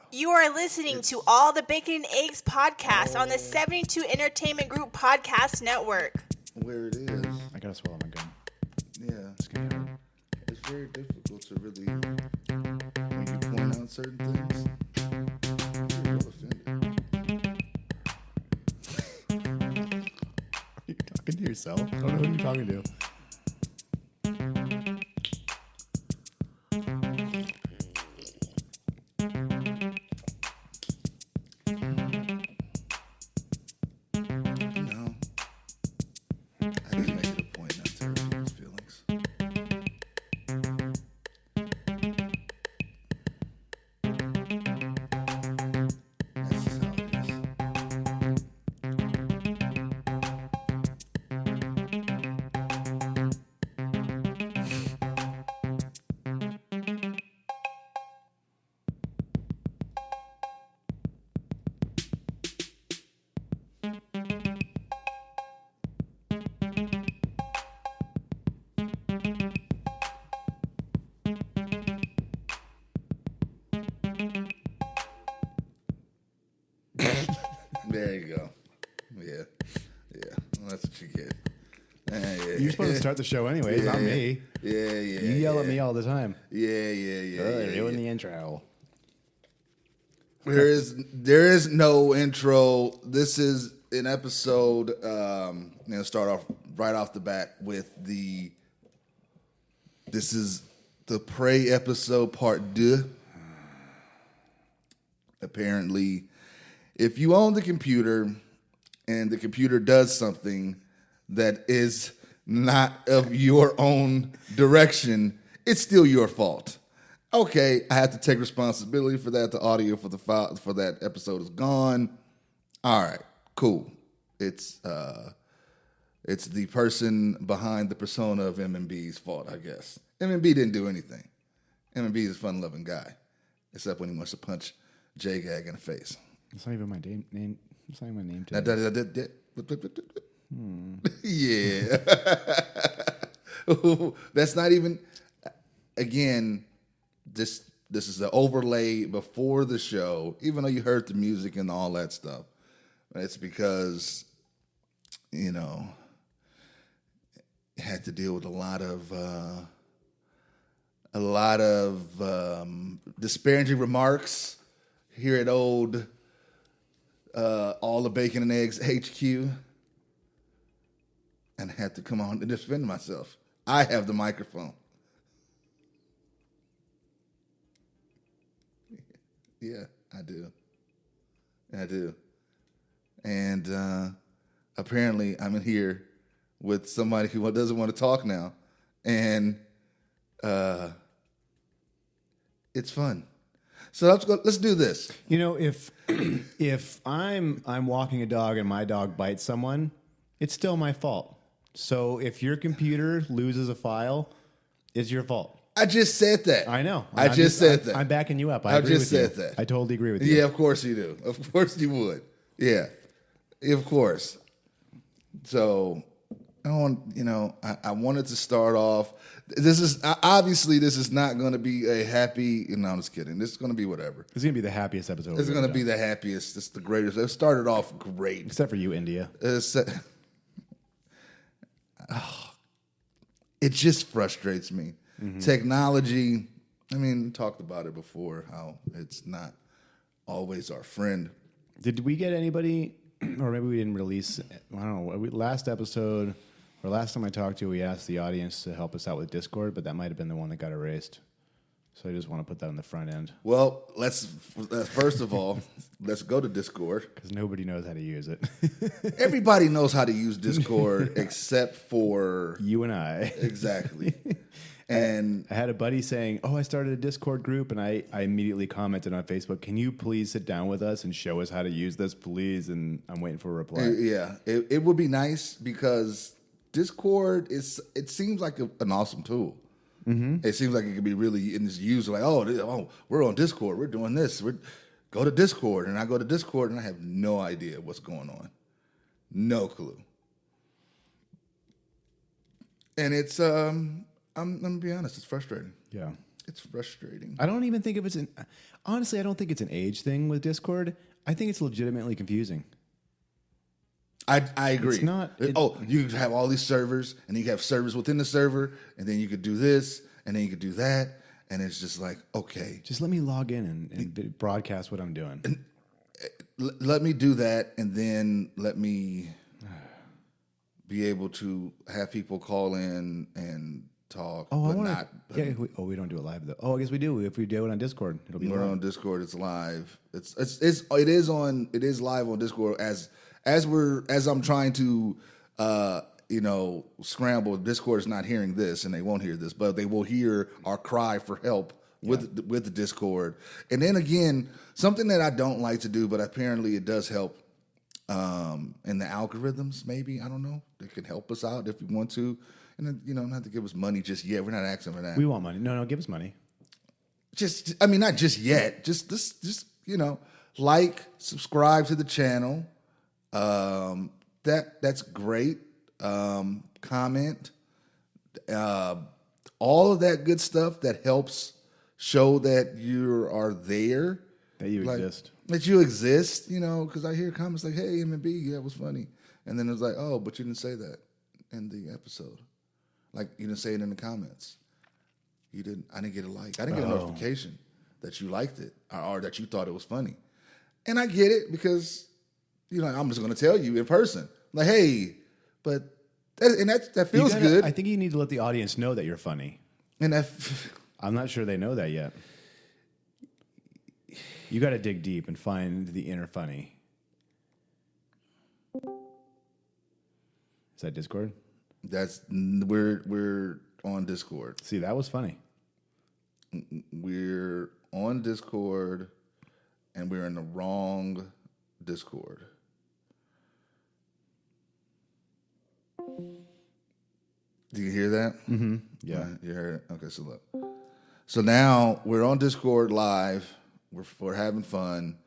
You are listening to All the Bacon and Eggs podcast on the 72 Entertainment Group podcast network. Where it is. I gotta swallow my gum. Yeah. It's gonna hurt. It's very difficult to really, when you point out certain things, you're real offended. Are you talking to yourself? I don't know who you're talking to. No. I just make it a point not to hurt people's feelings. That's just how it is. There you go. Yeah. Well, that's what you get. You're supposed to start the show anyways, not me. Yeah. You yell at me all the time. Yeah. Doing the intro. There is no intro. This is an episode. Start off right off the bat with this is the Prey episode part 2. Apparently, if you own the computer and the computer does something that is not of your own direction, it's still your fault. Okay, I have to take responsibility for that. The audio for the file for that episode is gone. All right, cool. It's the person behind the persona of M&B's fault, I guess. M&B didn't do anything. M&B is a fun-loving guy, except when he wants to punch J-Gag in the face. It's not even my name. It's not even my name today. Yeah. That's not even, again, this is an overlay before the show, even though you heard the music and all that stuff. It's because, had to deal with a lot of disparaging remarks here at old All the Bacon and Eggs HQ, and I had to come on to defend myself. I have the microphone. Yeah, I do. And apparently I'm in here with somebody who doesn't want to talk now. And it's fun. So let's do this. If I'm walking a dog and my dog bites someone, it's still my fault. So if your computer loses a file, it's your fault. I just said that. I know. I just said that. I'm backing you up. I agree just with you. said that. I totally agree with you. Yeah, of course you do. Of course you would. Yeah, of course. So I wanted to start off. This is not going to be a happy. No, I'm just kidding. This is going to be whatever. It's going to be the happiest episode. It's going to be the happiest. It's the greatest. It started off great. Except for you, India. It just frustrates me. Mm-hmm. Technology, talked about it before, how it's not always our friend. Did we get anybody, or maybe we didn't release, I don't know, last episode, or last time I talked to you, we asked the audience to help us out with Discord, but that might have been the one that got erased. So I just want to put that on the front end. Well, first of all, let's go to Discord. Because nobody knows how to use it. Everybody knows how to use Discord except for... you and I. Exactly. And I had a buddy saying, I started a Discord group, and I immediately commented on Facebook, can you please sit down with us and show us how to use this, please? And I'm waiting for a reply. Yeah, it would be nice because Discord it seems like an awesome tool. Mm-hmm. It seems like it could be really used like, we're on Discord, we're doing this. Go to Discord, and I go to Discord, and I have no idea what's going on. No clue. And it's, I'm going to be honest, it's frustrating. Yeah. It's frustrating. I don't even think honestly, I don't think it's an age thing with Discord. I think it's legitimately confusing. I agree. It's not. You have all these servers, and you have servers within the server, and then you could do this, and then you could do that, and it's just like, okay, Just let me log in and broadcast what I'm doing. let me do that, and then let me be able to have people call in and talk. Oh, We we don't do it live though. Oh, I guess we do. If we do it on Discord, it'll be we're live. on Discord. It's live. It is live on Discord as I'm trying to scramble. Discord is not hearing this, and they won't hear this, but they will hear our cry for help with the Discord. And then again, something that I don't like to do, but apparently it does help in the algorithms. Maybe, I don't know. It can help us out if we want to. And then, not have to give us money just yet. We're not asking for that. We want money. No, give us money. Not just yet. Just like, subscribe to the channel. That's great. Comment. All of that good stuff that helps show that you are there. That you exist. That you exist, because I hear comments like, hey, M&B, yeah, it was funny. And then it's like, oh, but you didn't say that in the episode. Like, you didn't say it in the comments. I didn't get a like. I didn't get a notification that you liked it or that you thought it was funny. And I get it because, I'm just going to tell you in person. Like, hey, but that feels good. I think you need to let the audience know that you're funny. And I'm not sure they know that yet. You got to dig deep and find the inner funny. Is that Discord? We're on Discord. See, that was funny. We're on Discord, and we're in the wrong Discord. Do you hear that? Mm-hmm. Yeah. You heard it? Okay, so look. So now we're on Discord live. We're having fun.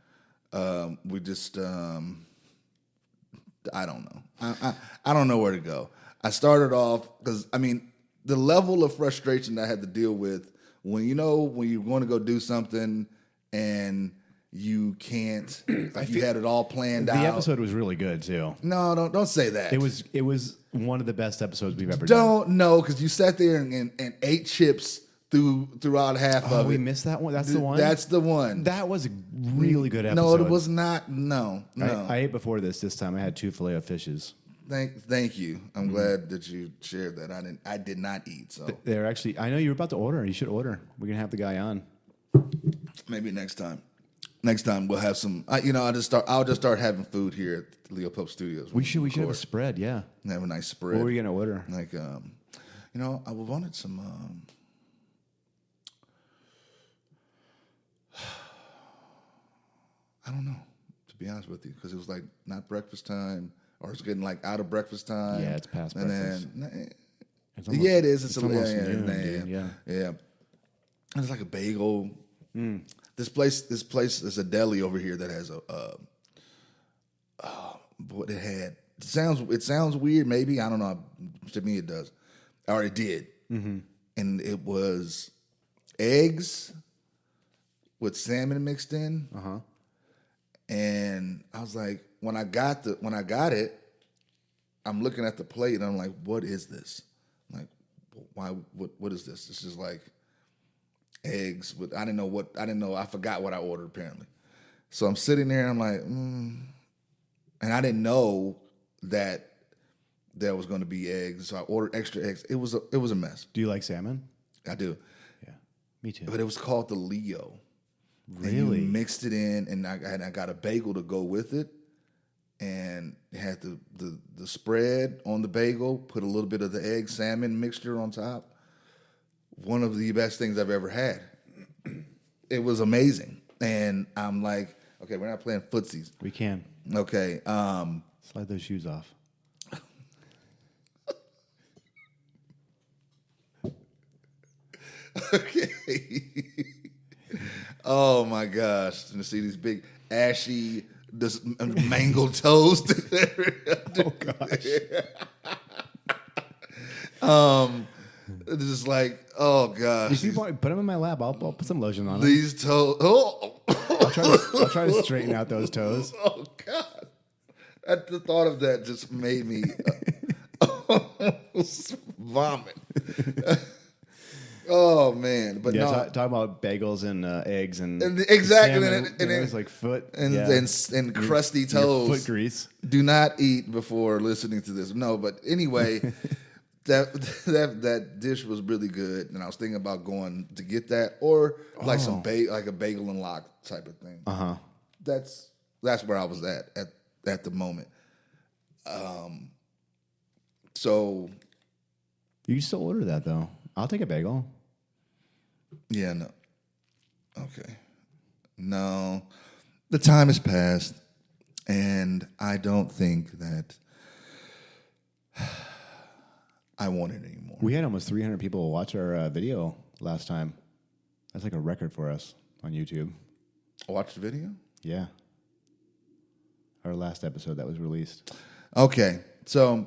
We just I don't know. I don't know where to go. I started off because the level of frustration that I had to deal with when you're going to go do something and you can't. You had it all planned out. The episode was really good too. No, don't say that. It was one of the best episodes we've ever done. Don't know because you sat there and ate chips throughout half of it. We missed that one. That's the one. That's the one. That was a really good episode. No, it was not. No. I ate before this time. I had 2 filet of fishes. Thank you. I'm glad that you shared that. I did not eat. So they're actually. I know you were about to order. You should order. We're gonna have the guy on. Maybe next time. Next time we'll have some. I'll just start having food here at Leo Pope Studios. We should have a spread. Yeah. Have a nice spread. What were you gonna order? Like I wanted some. I don't know, to be honest with you, because it was like not breakfast time, or it's getting like out of breakfast time. Yeah, it's past and breakfast. Yeah, it is. It's almost noon, dude. Yeah. And it's like a bagel. This place is a deli over here that has what it had. It sounds weird, maybe. I don't know. To me, it does, or it did. Mm-hmm. And it was eggs with salmon mixed in. And I was like, when I got it, I'm looking at the plate and I'm like, what is this? I'm like, why? What is this? It's just like eggs with. I didn't know. I forgot what I ordered apparently. So I'm sitting there and I'm like, and I didn't know that there was going to be eggs. So I ordered extra eggs. It was a mess. Do you like salmon? I do. Yeah, me too. But it was called the Leo. Really? And you mixed it in, and I got a bagel to go with it, and it had the spread on the bagel, put a little bit of the egg salmon mixture on top. One of the best things I've ever had. It was amazing. And I'm like, okay, we're not playing footsies. We can. Okay. Slide those shoes off. Okay. Oh my gosh! To see these big ashy, this mangled toast. Oh gosh! It's just like, Oh gosh. If you want, put them in my lap. I'll put some lotion on them. These toes. Oh. I'll try to straighten out those toes. Oh God. The thought of that just made me vomit. Oh man, but Yeah, no. talking about bagels and eggs and exactly, salmon, and it was like foot and crusty your toes. foot grease. Do not eat before listening to this. No, but anyway, that dish was really good, and I was thinking about going to get that or like some like a bagel and lock type of thing. That's where I was at the moment. So You still order that though. I'll take a bagel. yeah, no, okay, no, the time has passed, and I don't think that I want it anymore. We had almost 300 people watch our video last time. That's like a record for us on YouTube. Watch the video. Yeah. Our last episode that was released. Okay, so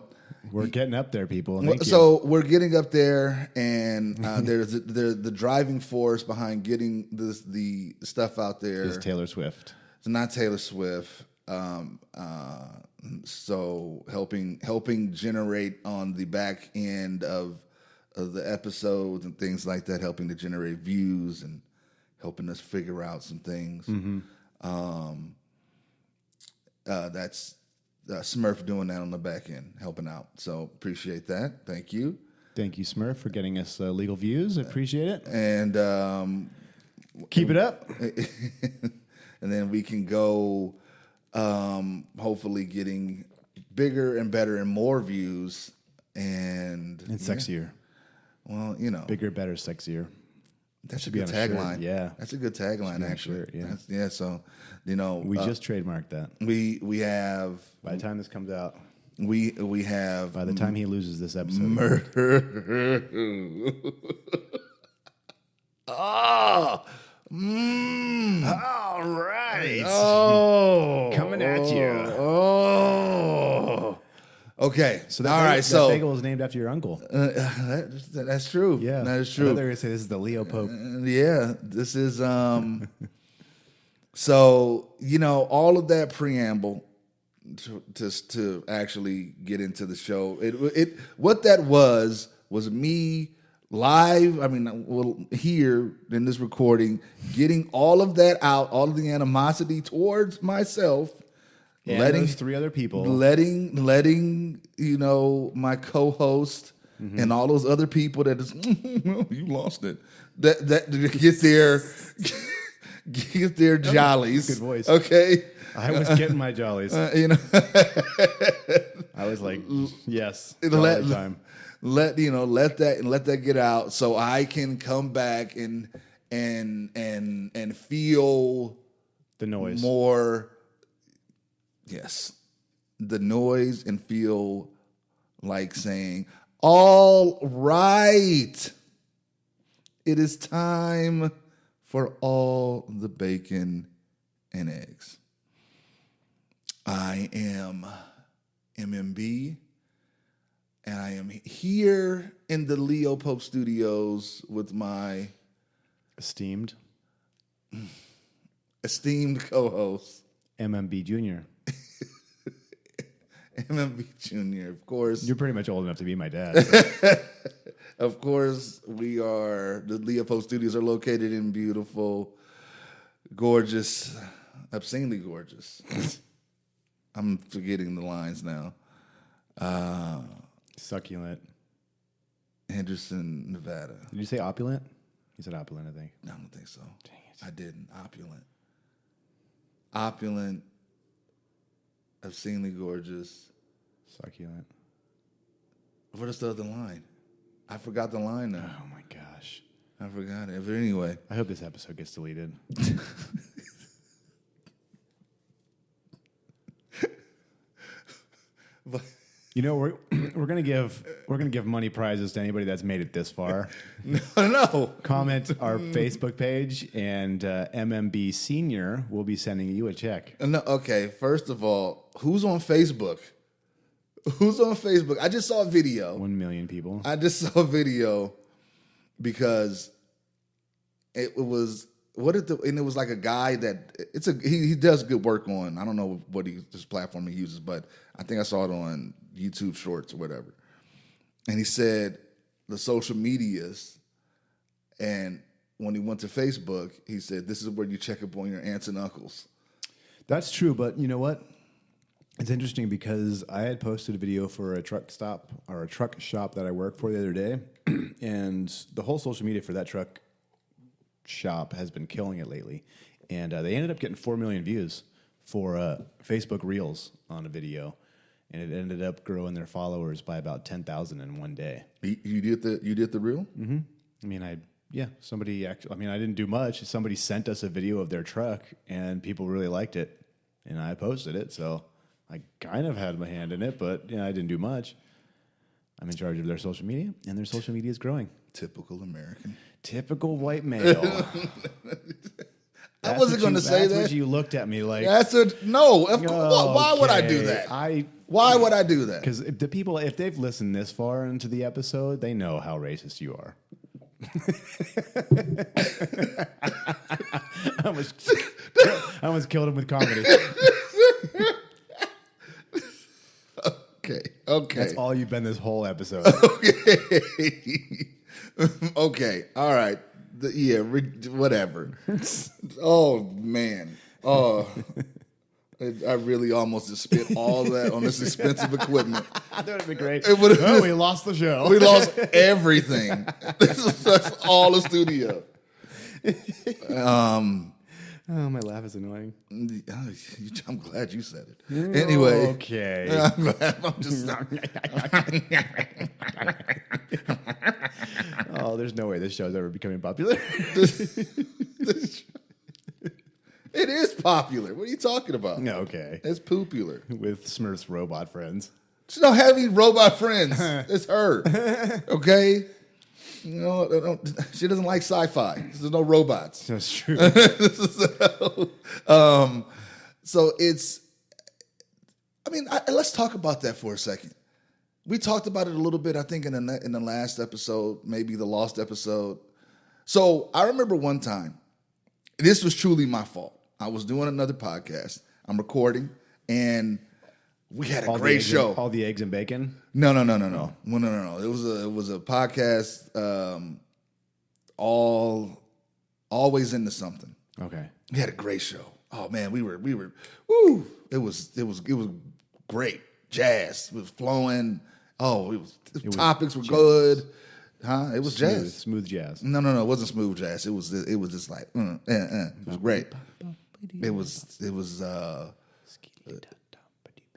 We're getting up there, people. Thank you. so we're getting up there, and there's the driving force behind getting the stuff out there. Is Taylor Swift. It's not Taylor Swift. So helping generate on the back end of the episodes and things like that, helping to generate views and helping us figure out some things. That's Smurf doing that on the back end, helping out. So appreciate that. Thank you. Thank you, Smurf, for getting us legal views. Appreciate it. And Keep it up. and then we can go hopefully getting bigger and better and more views and sexier. Well, Bigger, better, sexier. that should be be a on a shirt, tagline. yeah. That's a good tagline, be on a actually. shirt, yeah. So We just trademarked that. we have By the time this comes out, we have by the time he loses this episode, murder. Oh. all right, Oh. coming at you. Oh. Okay. So that bagel was named after your uncle. That's true. Yeah, that is I thought true. they were gonna say this is the Leo Pope. Yeah, this is so all of that preamble to actually get into the show. It what that was me live. I mean, here in this recording, getting all of that out, all of the animosity towards myself, And letting those three other people. letting my co-host and all those other people that is you lost it that get their jollies. Good voice. Okay, I was getting my jollies. I was like, yes, jolly time. let that get out so I can come back and feel The noise. more. Yes, the noise and feel like saying, all right, it is time for all the bacon and eggs. I am MMB, and I am here in the Leo Pope Studios with my Esteemed esteemed co-host, MMB Jr. MMB Jr., of course. You're pretty much old enough to be my dad. Of course, the Leo Pope Studios are located in beautiful, gorgeous, obscenely gorgeous. I'm forgetting the lines now. Succulent. Henderson, Nevada. Did you say opulent? You said opulent, I think. I don't think so. Dang it. I didn't. Opulent, obscenely gorgeous. Succulent. What is the other line? I forgot the line now. Oh my gosh. I forgot it. But anyway. I hope this episode gets deleted. But We're gonna give money prizes to anybody that's made it this far. no. Comment our Facebook page, and MMB Senior will be sending you a check. No. Okay. First of all, who's on Facebook? Who's on Facebook? I just saw a video. 1 million people. I just saw a video because it was and it was like a guy that he does good work on. I don't know what this platform he uses, but I think I saw it on YouTube Shorts or whatever. And he said the social medias, and when he went to Facebook, he said this is where you check up on your aunts and uncles. That's true, but you know what? It's interesting because I had posted a video for a truck stop or a truck shop that I work for the other day, and the whole social media for that truck shop has been killing it lately. And they ended up getting 4 million views for Facebook Reels on a video, and it ended up growing their followers by about 10,000 in one day. You did the reel? Mm-hmm. I mean, somebody actually. I mean, I didn't do much. Somebody sent us a video of their truck, and people really liked it, and I posted it. So I kind of had my hand in it, but I didn't do much. I'm in charge of their social media, and their social media is growing. Typical American. Typical white male. I wasn't going to say that. That's what you looked at me like. No. Why would I do that? Why would I do that? Because the people, if they've listened this far into the episode, they know how racist you are. I almost killed him with comedy. Okay. That's all you've been this whole episode. Okay. All right. Whatever. Oh, man. Oh, I really almost just spit all that on this expensive equipment. That would have been great. We lost the show. We lost everything. That's all the studio. Oh, my laugh is annoying. I'm glad you said it. Anyway. Okay. I'm glad. I'm just. Oh, there's no way this show's ever becoming popular. It is popular. What are you talking about? Okay. It's popular. With Smurf's robot friends. She don't have any robot friends. It's her. Okay? She doesn't like sci-fi. There's no robots. That's true. So it's, let's talk about that for a second. We talked about it a little bit, I think, in the last episode, maybe the lost episode. So I remember one time, this was truly my fault. I was doing another podcast. I'm recording, and we had a great show. All the eggs and bacon? No. It was a podcast, always into something. Okay. We had a great show. Oh man, we were woo. It was great. Jazz was flowing. Oh, topics were good. Huh? It was jazz. Smooth jazz. No, it wasn't smooth jazz. It was just like It was great. It was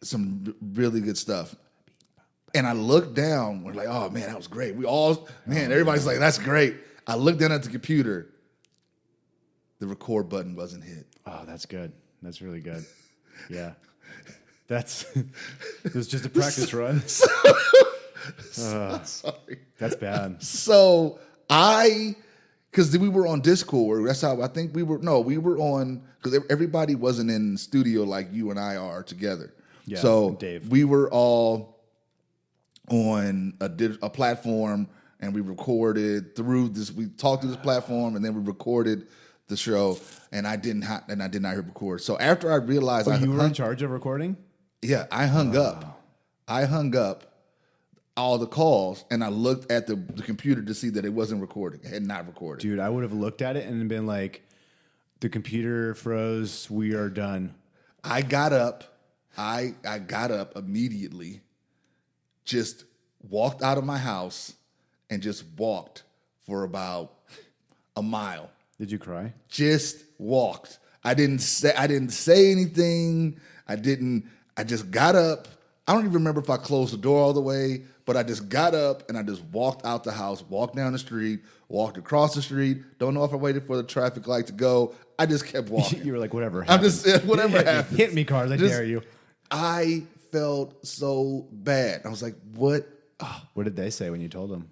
some really good stuff. And I looked down. We're like, oh man, that was great. Everybody's like, that's great. I looked down at the computer. The record button wasn't hit. Oh, that's good. That's really good. Yeah. It was just a practice run. Sorry. That's bad. So because we were on Discord. That's how I think we were on, because everybody wasn't in studio like you and I are together. Yeah, so Dave. We were all on a platform, and we recorded through this. We talked through this platform, and then we recorded the show. And I did not hit record. So after I realized, you were in charge of recording. Yeah, I hung up. I hung up all the calls, and I looked at the computer to see that it wasn't recording. It had not recorded. Dude, I would have looked at it and been like, the computer froze. We are done. I got up. I got up immediately, just walked out of my house, and just walked for about a mile. Did you cry? Just walked. I didn't say anything. I just got up. I don't even remember if I closed the door all the way, but I just got up and I just walked out the house, walked down the street, walked across the street. Don't know if I waited for the traffic light to go. I just kept walking. You were like, whatever. Whatever happens. Hit me, cars. I dare you. I felt so bad. I was like, what? Oh. What did they say when you told them?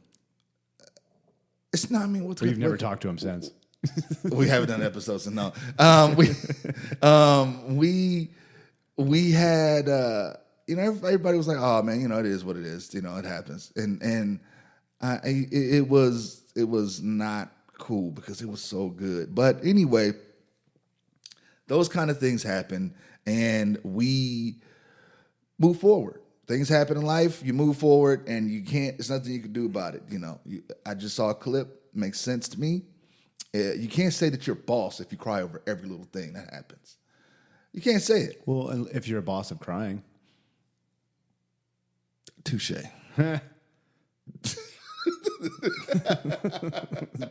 It's not me. What's Or you've never talked to them since. We haven't done episodes, so no. We had, everybody was like, oh man, it is what it is. It happens. And it was was not cool because it was so good. But anyway, those kind of things happen, and we move forward. Things happen in life, you move forward, and you can't. There's nothing you can do about it. I just saw a clip. Makes sense to me. You can't say that you're a boss if you cry over every little thing that happens. You can't say it. Well, and if you're a boss of crying. Touche.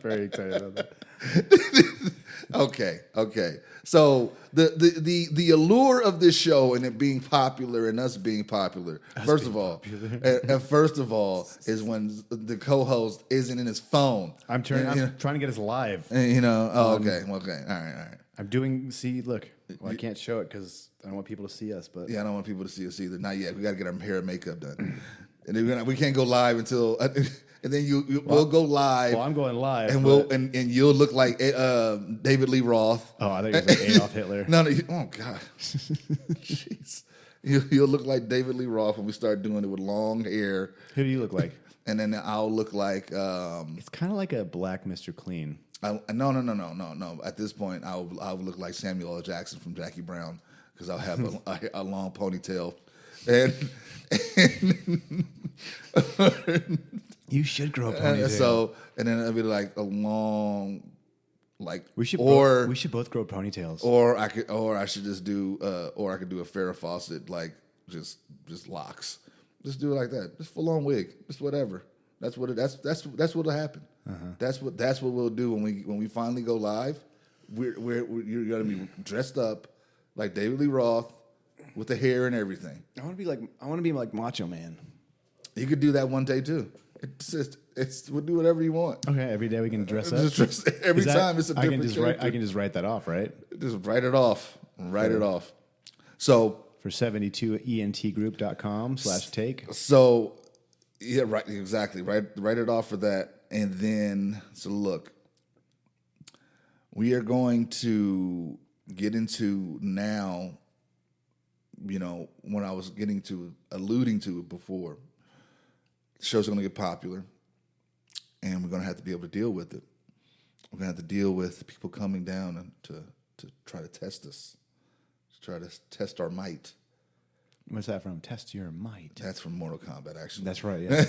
Very excited about that. Okay. So the allure of this show and it being popular and us being popular, first of all, is when the co-host isn't in his phone. I'm trying to get us live. Okay. All right. I'm doing. See, look. Well, I can't show it because I don't want people to see us. But yeah, I don't want people to see us either. Not yet. We got to get our hair and makeup done, and then we can't go live until. And then we'll go live. Well, I'm going live, and and you'll look like David Lee Roth. Oh, I think it was like Adolf Hitler. No, oh God, jeez, you'll look like David Lee Roth when we start doing it with long hair. Who do you look like? And then I'll look like. It's kind of like a black Mr. Clean. No. At this point, I'll look like Samuel L. Jackson from Jackie Brown because I'll have a long ponytail, and you should grow a ponytail. And then it'll be like a long, like we should both grow ponytails. Or I could do a Farrah Fawcett like just locks. Just do it like that. Just full on wig. Just whatever. That's what'll happen. That's what we'll do when we finally go live. You're gonna be dressed up like David Lee Roth with the hair and everything. I want to be like Macho Man. You could do that one day too. We'll do whatever you want. Okay, every day we can dress up. Every time it's a different I can just write that off, right? Just write it off. Write it off. So for 72entgroup.com/take. So yeah, right, exactly. Write it off for that. And then look, we are going to get into now, when I was alluding to it before, the show's going to get popular, and we're going to have to be able to deal with it. We're going to have to deal with people coming down and to try to test us, to try to test our might. What's that from? Test your might. That's from Mortal Kombat, actually. That's right, yeah.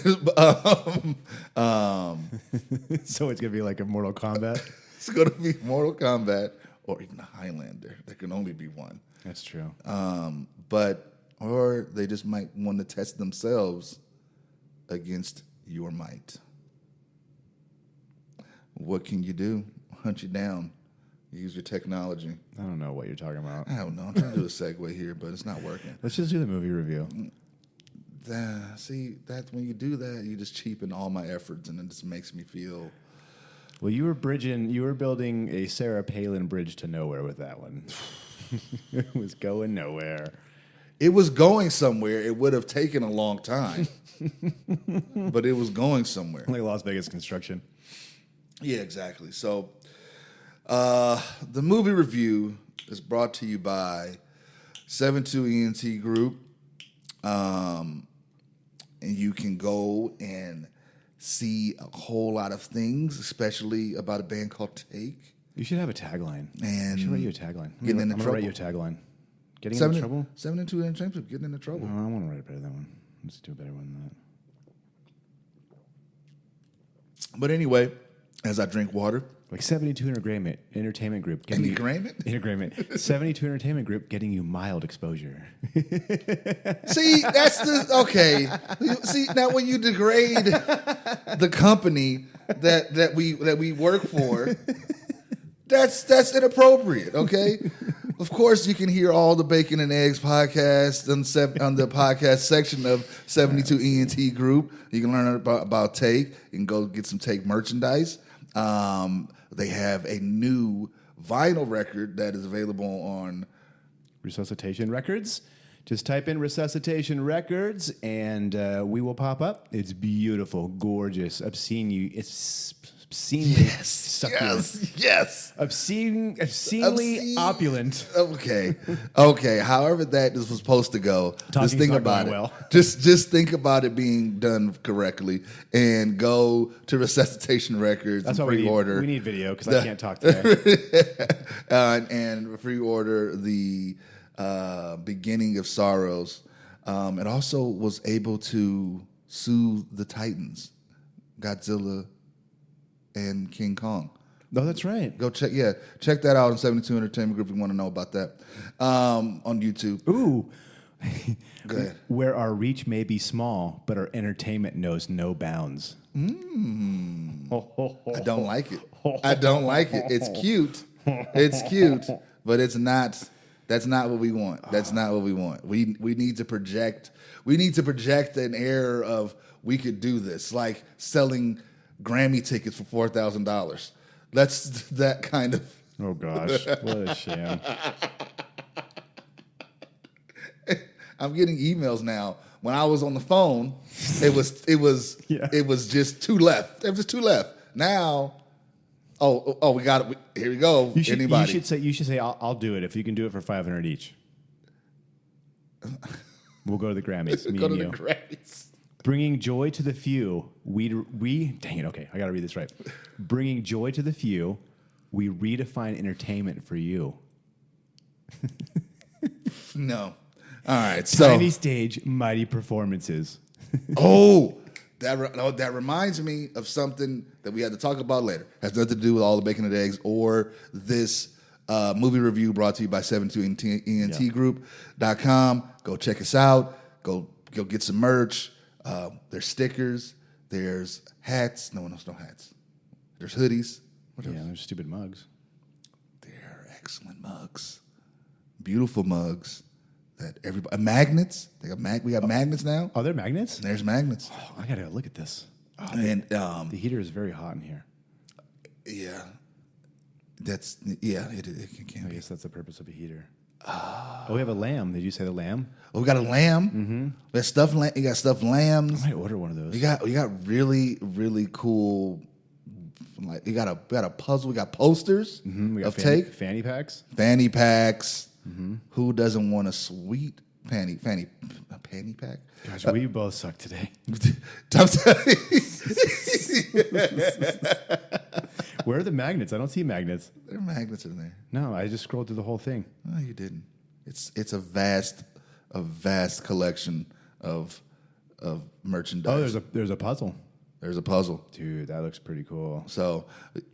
So it's going to be like a Mortal Kombat? It's going to be Mortal Kombat or even a Highlander. There can only be one. That's true. Or they just might want to test themselves against your might. What can you do? Hunt you down. Use your technology. I don't know what you're talking about. I don't know. I'm trying to do a segue here, but it's not working. Let's just do the movie review. See, that's when you do that, you just cheapen all my efforts, and it just makes me feel. Well, you were building a Sarah Palin bridge to nowhere with that one. It was going nowhere. It was going somewhere. It would have taken a long time, but it was going somewhere. Like Las Vegas construction. Yeah, exactly. So, the movie review is brought to you by 72ENT Group. And you can go and see a whole lot of things, especially about a band called Take. You should have a tagline. And I should write you a tagline. I'm going to write you a tagline. Getting into trouble? 72 Entertainment, getting into trouble. No, I want to write a better than that one. Let's do a better one than that. But anyway, as I drink water. Like 72 Entertainment Group. Entertainment? 72 Entertainment Group getting you mild exposure. See, that's okay. See, now when you degrade the company that we work for, that's inappropriate, okay? Of course, you can hear all the Bacon and Eggs podcast on the podcast section of 72 ENT Group. You can learn about Take. You can go get some Take merchandise. They have a new vinyl record that is available on Resuscitation Records. Just type in Resuscitation Records and we will pop up. It's beautiful, gorgeous. I've seen you. It's obscenely succulent. Yes. Obscenely opulent. Okay. However that this was supposed to go, Talking's just think not about it. going well. Just think about it being done correctly, and go to Resuscitation Records That's and why pre-order. we need video because I can't talk today. and pre-order the Beginning of Sorrows. It also was able to soothe the Titans, Godzilla and King Kong. No, that's right. Go check that out on 72 Entertainment Group if you want to know about that. On YouTube. Ooh. Go ahead. Where our reach may be small, but our entertainment knows no bounds. I don't like it. It's cute. It's cute, but it's not. That's not what we want. That's not what we want. We need to project. We need to project an air of we could do this, like selling Grammy tickets for $4,000. That's that kind of. Oh gosh, what a sham! I'm getting emails now. When I was on the phone, it was just two left. There was just two left. Now, we got it. Here we go. Anybody? You should say I'll do it if you can do it for $500 each. We'll go to the Grammys. Me Go and to you. the Grammys. Bringing joy to the few, we dang it. Okay, I got to read this right. Bringing joy to the few, we redefine entertainment for you. No. All right. So Tiny stage, mighty performances. that reminds me of something that we had to talk about later. Has nothing to do with all the bacon and eggs or this movie review brought to you by 72entgroup.com. Go check us out. Go get some merch. There's stickers. There's hats. No one else no hats. There's hoodies. What else? Yeah, they're stupid mugs. They're excellent mugs. Beautiful mugs. That everybody magnets. We got magnets now. Oh, they're magnets? There's magnets. Oh, I gotta look at this. Oh, And the heater is very hot in here. yeah, it can I be. guess that's the purpose of a heater. Oh, we have a lamb. Did you say the lamb? Oh, we got a lamb. Mm-hmm. We got stuffed. You got stuffed lambs. I might order one of those. We got really really cool. Like we got a puzzle. We got posters We got of take fanny packs. fanny packs. Mm-hmm. Who doesn't want a sweet fanny pack? Gosh, we both suck today. Where are the magnets? I don't see magnets. There are magnets in there. No, I just scrolled through the whole thing. No, you didn't. It's a vast collection of merchandise. Oh, there's a puzzle. There's a puzzle. Dude, that looks pretty cool. So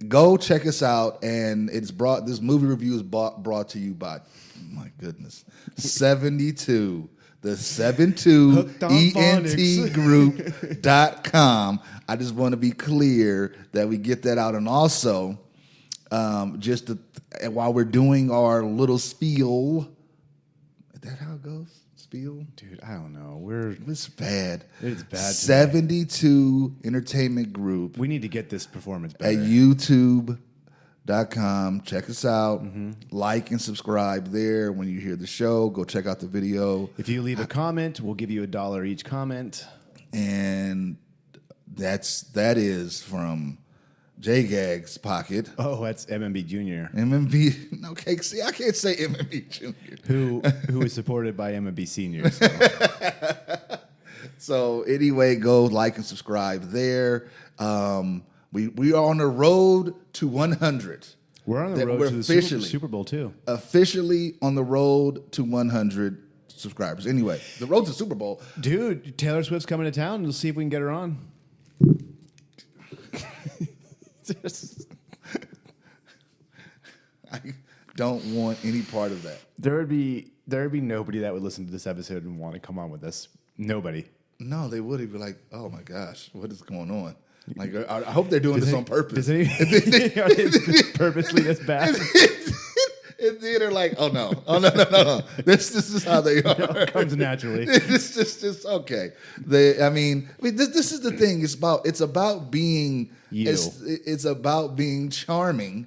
go check us out, and this movie review is brought to you by, my goodness, 72, the 72entgroup.com. I just want to be clear that we get that out, and also while we're doing our little spiel, is that how it goes? Spiel? Dude, I don't know. It's bad. It's bad. 72 Entertainment Group. We need to get this performance better. At YouTube.com. Check us out. Mm-hmm. Like and subscribe there. When you hear the show, go check out the video. If you leave a comment, we'll give you $1 each comment. And that is from J Gag's pocket. Oh, that's MMB Jr. MMB. Okay, see, I can't say MMB Jr. who is supported by MMB Seniors. So anyway, go like and subscribe there. We are on the road to 100. We're on the road to the Super Bowl too. Officially on the road to 100 subscribers. Anyway, the road to Super Bowl. Dude, Taylor Swift's coming to town. We'll see if we can get her on. I don't want any part of that. There would be nobody that would listen to this episode and want to come on with us. Nobody. No, they would be like, "Oh my gosh, what is going on?" Like, I hope they're doing this on purpose. Purposely this bad? And then they're like, "Oh no. This is how they are. It comes naturally." It's just okay. This is the thing. It's about being you. It's about being charming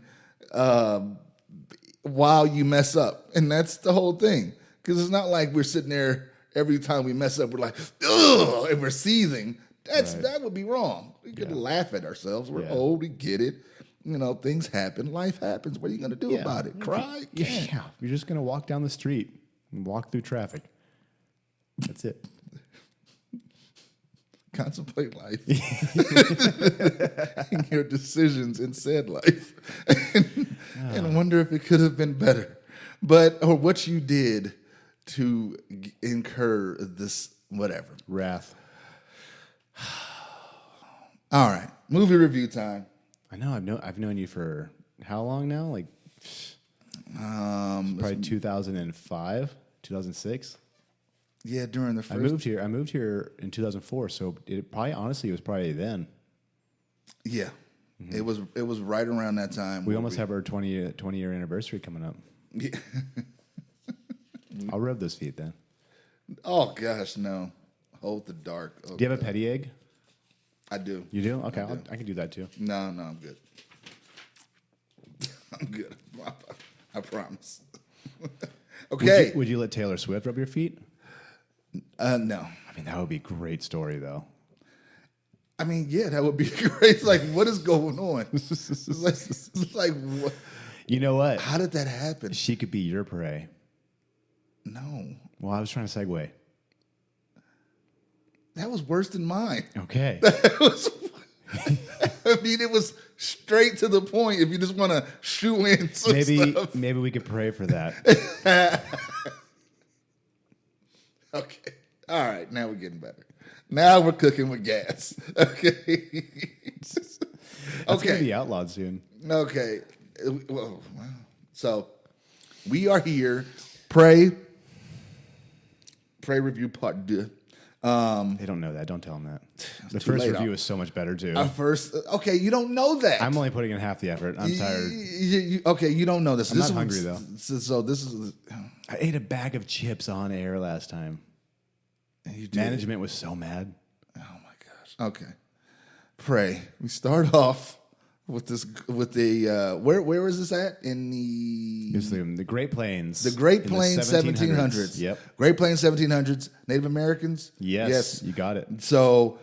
while you mess up, and that's the whole thing. Because it's not like we're sitting there every time we mess up, we're like, ugh, and we're seething. That would be wrong. We could laugh at ourselves. We're Yeah. old. We get it. Things happen. Life happens. What are you going to do about it? Cry? Can't. Yeah, you're just gonna walk down the street and walk through traffic. That's it. Contemplate life and your decisions in said life, and wonder if it could have been better, or what you did to incur this whatever Wrath. All right, movie review time. I know. I've known you for how long now? Like, probably 2005, 2006. Yeah, during the first. I moved here in 2004, so it was probably then. Yeah, it was right around that time. We almost have our 20 year anniversary coming up. Yeah. I'll rub those feet then. Oh gosh, no! Hold the dark. Oh, Do you have a petty egg? I do. You do? Okay, I can do that too. No, I'm good. I'm good. I promise. Okay. Would you let Taylor Swift rub your feet? No. I mean, that would be a great story, though. I mean, yeah, that would be great. Like, what is going on? It's like what? You know what? How did that happen? She could be your prey. No. Well, I was trying to segue. That was worse than mine. Okay. I mean, it was straight to the point. If you just want to shoe in some stuff. Maybe we could pray for that. Okay. All right. Now we're getting better. Now we're cooking with gas. Okay. That's gonna be outlawed soon. Okay. Well, so we are here. Pray review part 2. They don't know that. Don't tell them that. The first review is so much better too. Okay, you don't know that. I'm only putting in half the effort. I'm tired. Okay, you don't know this. I'm not hungry though. So this is. I ate a bag of chips on air last time. You did. Management was so mad. Oh my gosh. Okay. Pray. We start off with this. With the where is this at in the? It's the Great Plains. The Great in Plains, 1700s. Yep. Great Plains, 1700s. Native Americans. Yes. You got it. So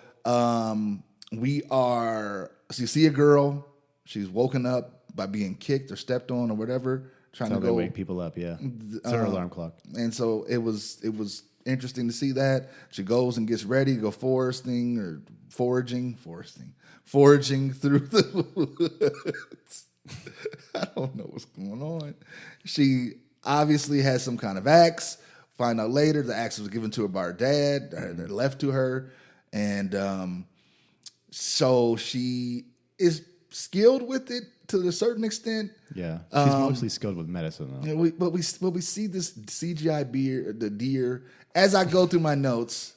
we are. So you see a girl. She's woken up by being kicked or stepped on or whatever. Trying That's to how go they wake people up. Yeah. It's our alarm clock. And so it was interesting to see that. She goes and gets ready to go foraging through the woods. I don't know what's going on. She obviously has some kind of axe. Find out later the axe was given to her by her dad. They're left to her. And so she is skilled with it to a certain extent. Yeah. She's mostly skilled with medicine though. Yeah, but we see this CGI the deer. As I go through my notes,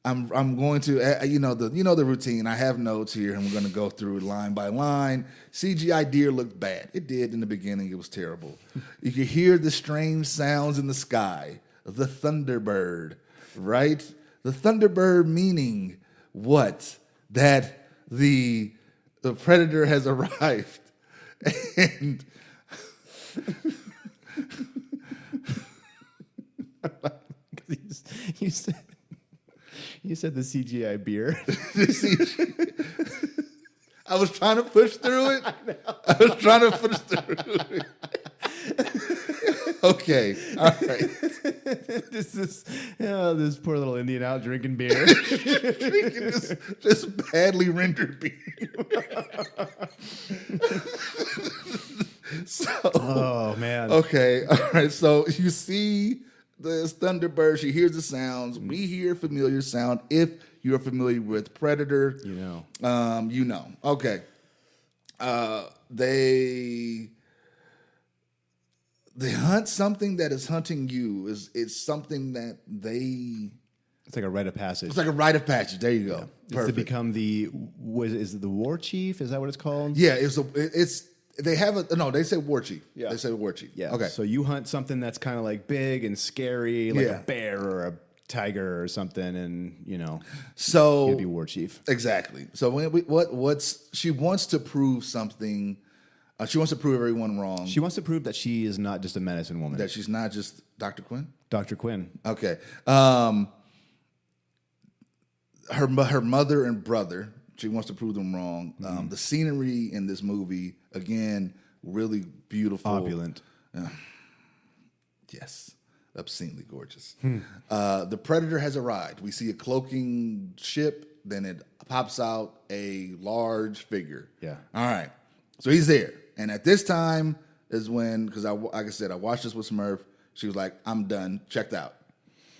I'm going to the routine. I have notes here, and we're going to go through line by line. CGI deer looked bad. It did in the beginning. It was terrible. You could hear the strange sounds in the sky. The thunderbird, right? The thunderbird meaning what? That the predator has arrived, and. You said the CGI beer. I was trying to push through it. I was trying to push through it. Okay, all right. This poor little Indian out drinking beer. Drinking this badly rendered beer. Oh man. Okay, all right. So you see this thunderbird. She hears the sounds. We hear familiar sound. If you're familiar with Predator, you know. Okay. They hunt something that is hunting you. It's something that they. It's like a rite of passage. It's like a rite of passage. There you go. Yeah. It's to Perfect. become is it the war chief? Is that what it's called? Yeah. They say war chief. Yeah. They say war chief. Yeah. Okay. So you hunt something that's kind of like big and scary, like Yeah. a bear or a tiger or something, and So you'd be war chief. Exactly. So what's she wants to prove something. She wants to prove everyone wrong. She wants to prove that she is not just a medicine woman. That she's not just Dr. Quinn. Dr. Quinn. Okay. her mother and brother. She wants to prove them wrong. The scenery in this movie, again, really beautiful. Opulent. Yes. Obscenely gorgeous. The Predator has arrived. We see a cloaking ship, then it pops out a large figure. Yeah. All right. So he's there. And at this time is when, because like I said, I watched this with Smurf. She was like, I'm done, checked out.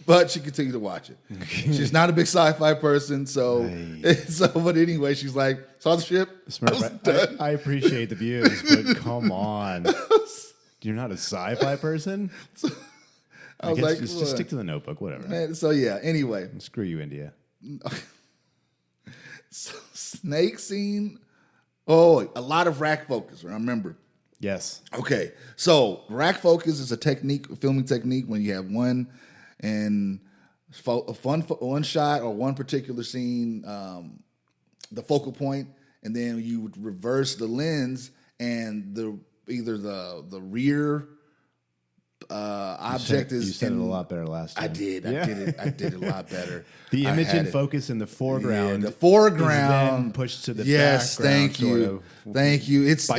But she continued to watch it. She's not a big sci-fi person, so but anyway, she's like, saw the ship. Smurf, I appreciate the views, but come on. You're not a sci-fi person? I was like, just stick to the Notebook, whatever. Man, so yeah, anyway. Screw you, India. So, snake scene. Oh, a lot of rack focus, remember. Yes. Okay, so rack focus is a filming technique when you have one shot or one particular scene, the focal point, and then you would reverse the lens and either the rear object you said it a lot better last time. I did it a lot better. The image in focus in the foreground. Yeah, the foreground is then pushed to the yes, background. Thank you. It's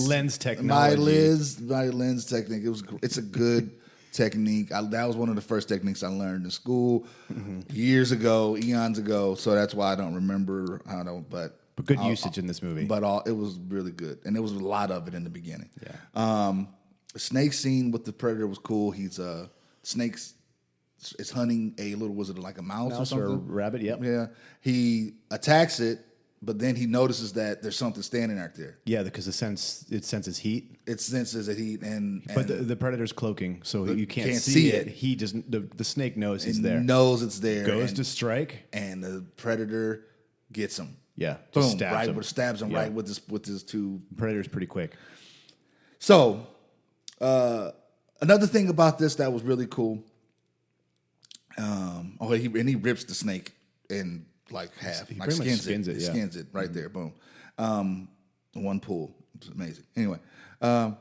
lens technology. My lens technique. It's a good technique. That was one of the first techniques I learned in school years ago, eons ago. So that's why I don't remember. I don't. But good usage in this movie. But it was really good, and there was a lot of it in the beginning. Yeah. The snake scene with the Predator was cool. He's snakes is hunting a little, was it like a mouse or something? Or a rabbit, yep. Yeah. He attacks it, but then he notices that there's something standing out there. Yeah, because it senses heat. It senses that heat, but the Predator's cloaking, so you can't see it. He doesn't. The snake knows he's there. Knows it's there. Goes to strike, and the Predator gets him. Yeah, boom, stabs him right with his two. Predator's pretty quick. So, another thing about this that was really cool. He rips the snake in like half, like skins it right there. Boom, one pull. It's amazing. Anyway, the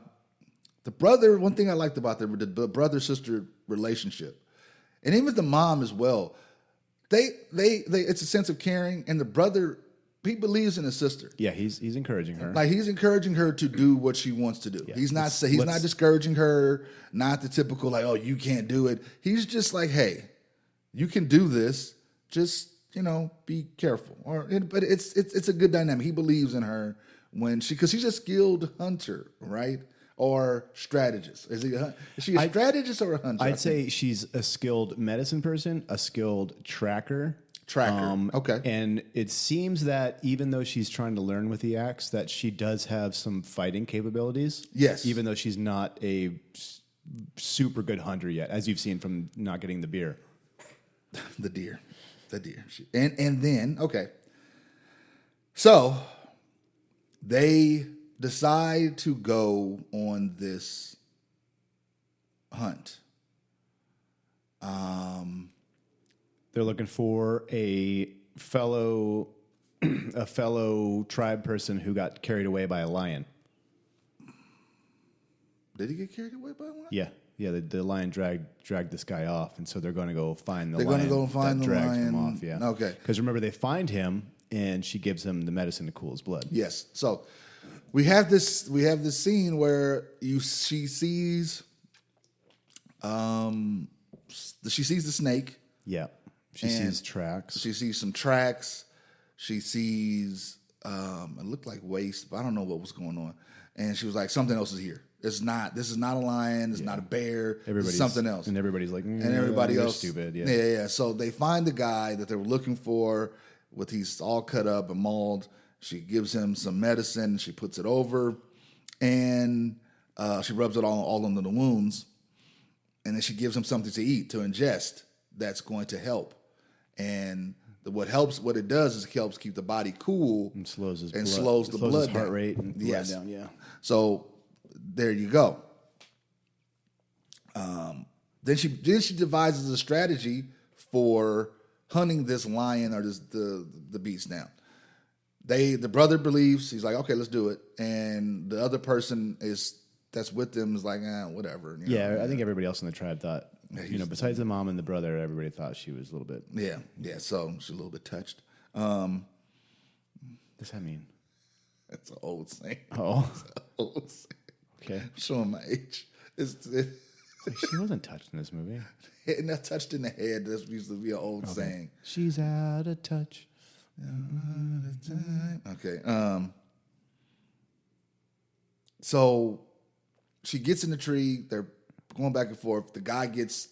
brother. One thing I liked about the brother sister relationship, and even the mom as well. They it's a sense of caring, and the brother. He believes in his sister. Yeah, he's encouraging her. Like he's encouraging her to do what she wants to do. Yeah. He's not discouraging her. Not the typical like, oh, you can't do it. He's just like, hey, you can do this. Just be careful. But it's a good dynamic. He believes in her because she's a skilled hunter, right? Or strategist. Is she a strategist or a hunter? I'd say she's a skilled medicine person, a skilled tracker. Okay. And it seems that even though she's trying to learn with the axe, that she does have some fighting capabilities. Yes. Even though she's not a super good hunter yet, as you've seen from not getting the beer. The deer. And then, okay. So they decide to go on this hunt. They're looking for a fellow tribe person who got carried away by a lion. Did he get carried away by a lion? Yeah. The lion dragged this guy off, and so they're going to go find the lion. They're going to go find the lion. Him off, yeah. Okay. Because remember, they find him, and she gives him the medicine to cool his blood. Yes. So we have this scene where she sees the snake. Yeah. She sees tracks. She sees some tracks. She sees it looked like waste, but I don't know what was going on. And she was like, something else is here. This is not a lion, it's not a bear, it's something else. And everybody's like, and everybody else stupid. Yeah. So they find the guy that they were looking for he's all cut up and mauled. She gives him some medicine, she puts it over, and she rubs it all under the wounds. And then she gives him something to eat, to ingest, that's going to help. And what it does is it helps keep the body cool and slows the blood his heart rate and yes. down. Yeah. So there you go. Then she devises a strategy for hunting this lion or the beast down. The brother believes, he's like, okay, let's do it, and the other person that's with them is like, whatever. I think everybody else in the tribe thought Yeah, You know, besides the mom and the brother, everybody thought she was a little bit. yeah. So she's a little bit touched. What's that mean? That's an old saying. Oh, It's an old saying. okay. Showing my age. She wasn't touched in this movie. Not touched in the head. That used to be an old saying. She's out of touch. Okay. So she gets in the tree. They're going back and forth. The guy gets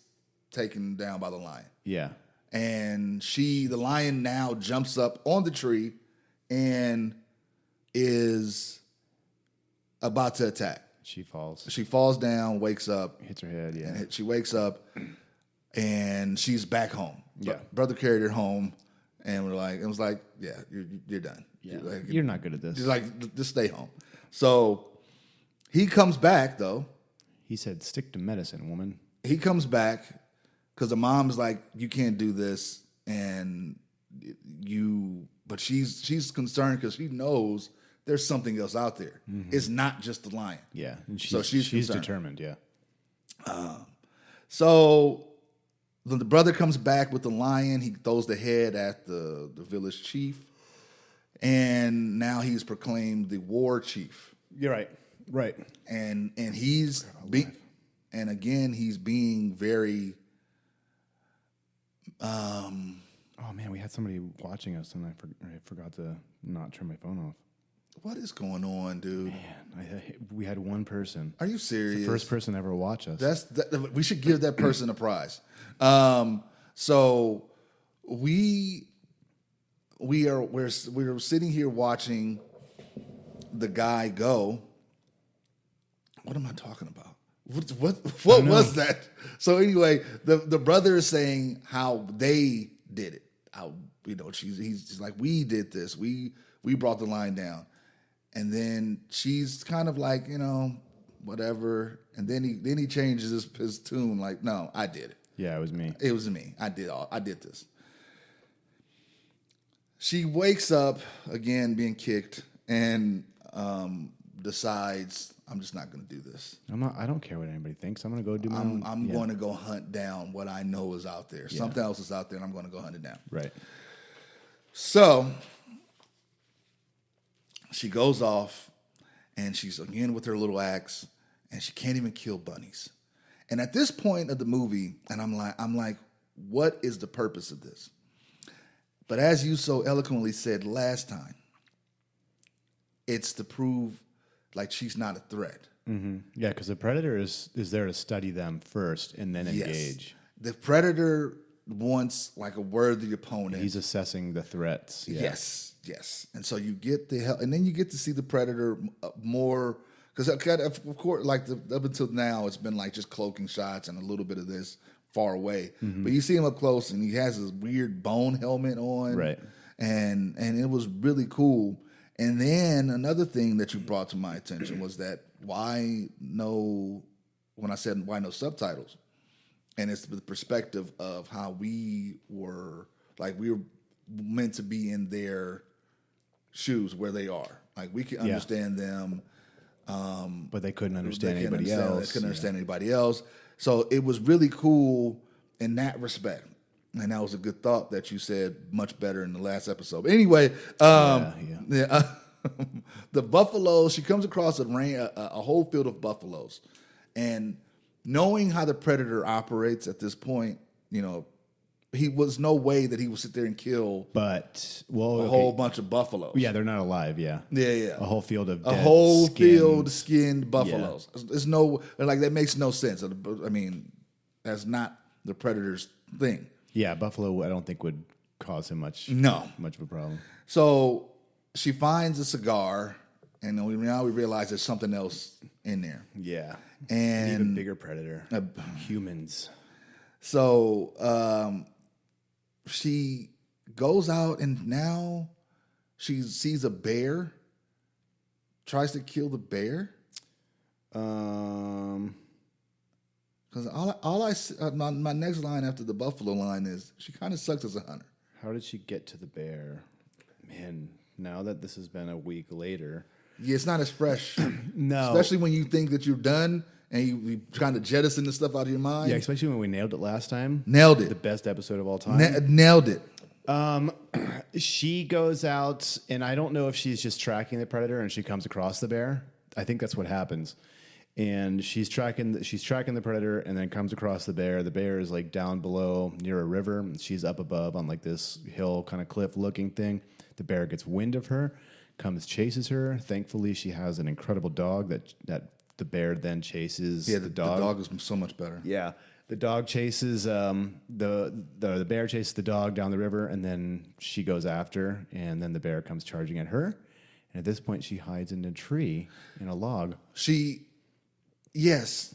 taken down by the lion. Yeah. And the lion now jumps up on the tree and is about to attack. She falls. She falls down, wakes up. Hits her head, yeah. And she wakes up and she's back home. Yeah. Brother carried her home and it was like, yeah, you're done. Yeah. You're not good at this. He's like, just stay home. So he comes back, though. He said, stick to medicine, woman. He comes back because the mom's like, you can't do this. But she's concerned because she knows there's something else out there. Mm-hmm. It's not just the lion. Yeah. And she's determined, yeah. So the brother comes back with the lion. He throws the head at the village chief. And now he's proclaimed the war chief. You're right. Right. And he's being very oh man, we had somebody watching us and I forgot to not turn my phone off. What is going on, dude? Man, we had one person. Are you serious? It's the first person ever to watch us. We should give that person a prize. So we're sitting here watching the guy go. What am I talking about? What was that? So anyway, the brother is saying how they did it. How he's like, we did this. We brought the line down, and then she's kind of like, whatever. And then he changes his tune. Like, no, I did it. Yeah, it was me. It was me. I did this. She wakes up again, being kicked, and decides, I'm just not going to do this. I don't care what anybody thinks. I'm going to go do my own. I'm going to go hunt down what I know is out there. Yeah. Something else is out there, and I'm going to go hunt it down. Right. So she goes off, and she's again with her little axe, and she can't even kill bunnies. And at this point of the movie, and I'm like, what is the purpose of this? But as you so eloquently said last time, it's to prove like she's not a threat. Mm-hmm. Yeah, because the predator is there to study them first and then engage. The predator wants like a worthy opponent. He's assessing the threats. Yeah. Yes. And so you get the help, and then you get to see the predator more. Because of course, like up until now, it's been like just cloaking shots and a little bit of this far away. Mm-hmm. But you see him up close, and he has this weird bone helmet on, right? And it was really cool. And then another thing that you brought to my attention was that why no subtitles, and it's the perspective of how we were meant to be in their shoes where they are. Like we can understand them. But they couldn't understand anybody else. They couldn't understand anybody else. So it was really cool in that respect. And that was a good thought that you said much better in the last episode. But anyway, the buffaloes, she comes across a whole field of buffaloes. And knowing how the predator operates at this point, he was no way that he would sit there and kill whole bunch of buffaloes. Yeah, they're not alive, yeah. Yeah. A whole field of skinned buffaloes. Yeah. There's that makes no sense. I mean, that's not the predator's thing. Yeah, buffalo I don't think would cause him much of a problem. So she finds a cigar, and now we realize there's something else in there. Yeah. And an even bigger predator. Humans. So she goes out, and now she sees a bear, tries to kill the bear. Because my next line after the buffalo line is, she kind of sucks as a hunter. How did she get to the bear? Man, now that this has been a week later. Yeah, it's not as fresh. No. Especially when you think that you're done, and you kind of jettison the stuff out of your mind. Yeah, especially when we nailed it last time. Nailed it. The best episode of all time. Nailed it. She goes out, and I don't know if she's just tracking the predator and she comes across the bear. I think that's what happens. And she's tracking the predator and then comes across the bear. The bear is like down below near a river. And she's up above on like this hill kind of cliff looking thing. The bear gets wind of her, chases her. Thankfully, she has an incredible dog that the bear then chases the dog. The dog is so much better. Yeah. The dog chases the bear chases the dog down the river, and then she goes after, and then the bear comes charging at her. And at this point, she hides in a tree in a log. Yes.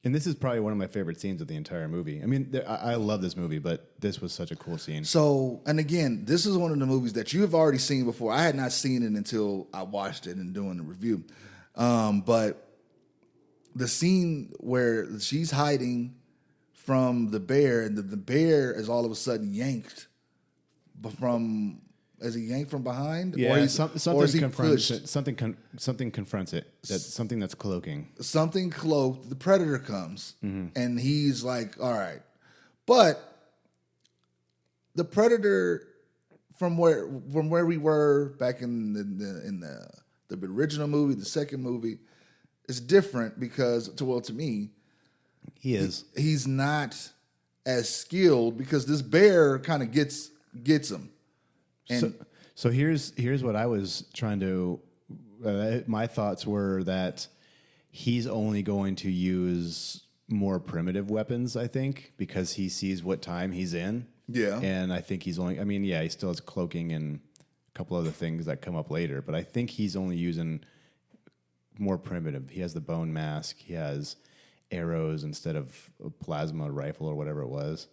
And this is probably one of my favorite scenes of the entire movie. I mean, I love this movie, but this was such a cool scene. So, and again, this is one of the movies that you have already seen before. I had not seen it until I watched it and doing the review. But the scene where she's hiding from the bear, and the bear is all of a sudden yanked from. Is he yanked from behind? Yeah, or is he pushed? Something confronts it. That's something that's cloaking. Something cloaked. The predator comes, and he's like, "All right," but the predator from where we were back in the original movie, the second movie, is different because to me, he's not as skilled because this bear kind of gets him. And so here's what I was trying to. My thoughts were that he's only going to use more primitive weapons, I think, because he sees what time he's in. Yeah, and I think he's only. I mean, yeah, he still has cloaking and a couple other things that come up later, but I think he's only using more primitive. He has the bone mask. He has arrows instead of a plasma rifle or whatever it was.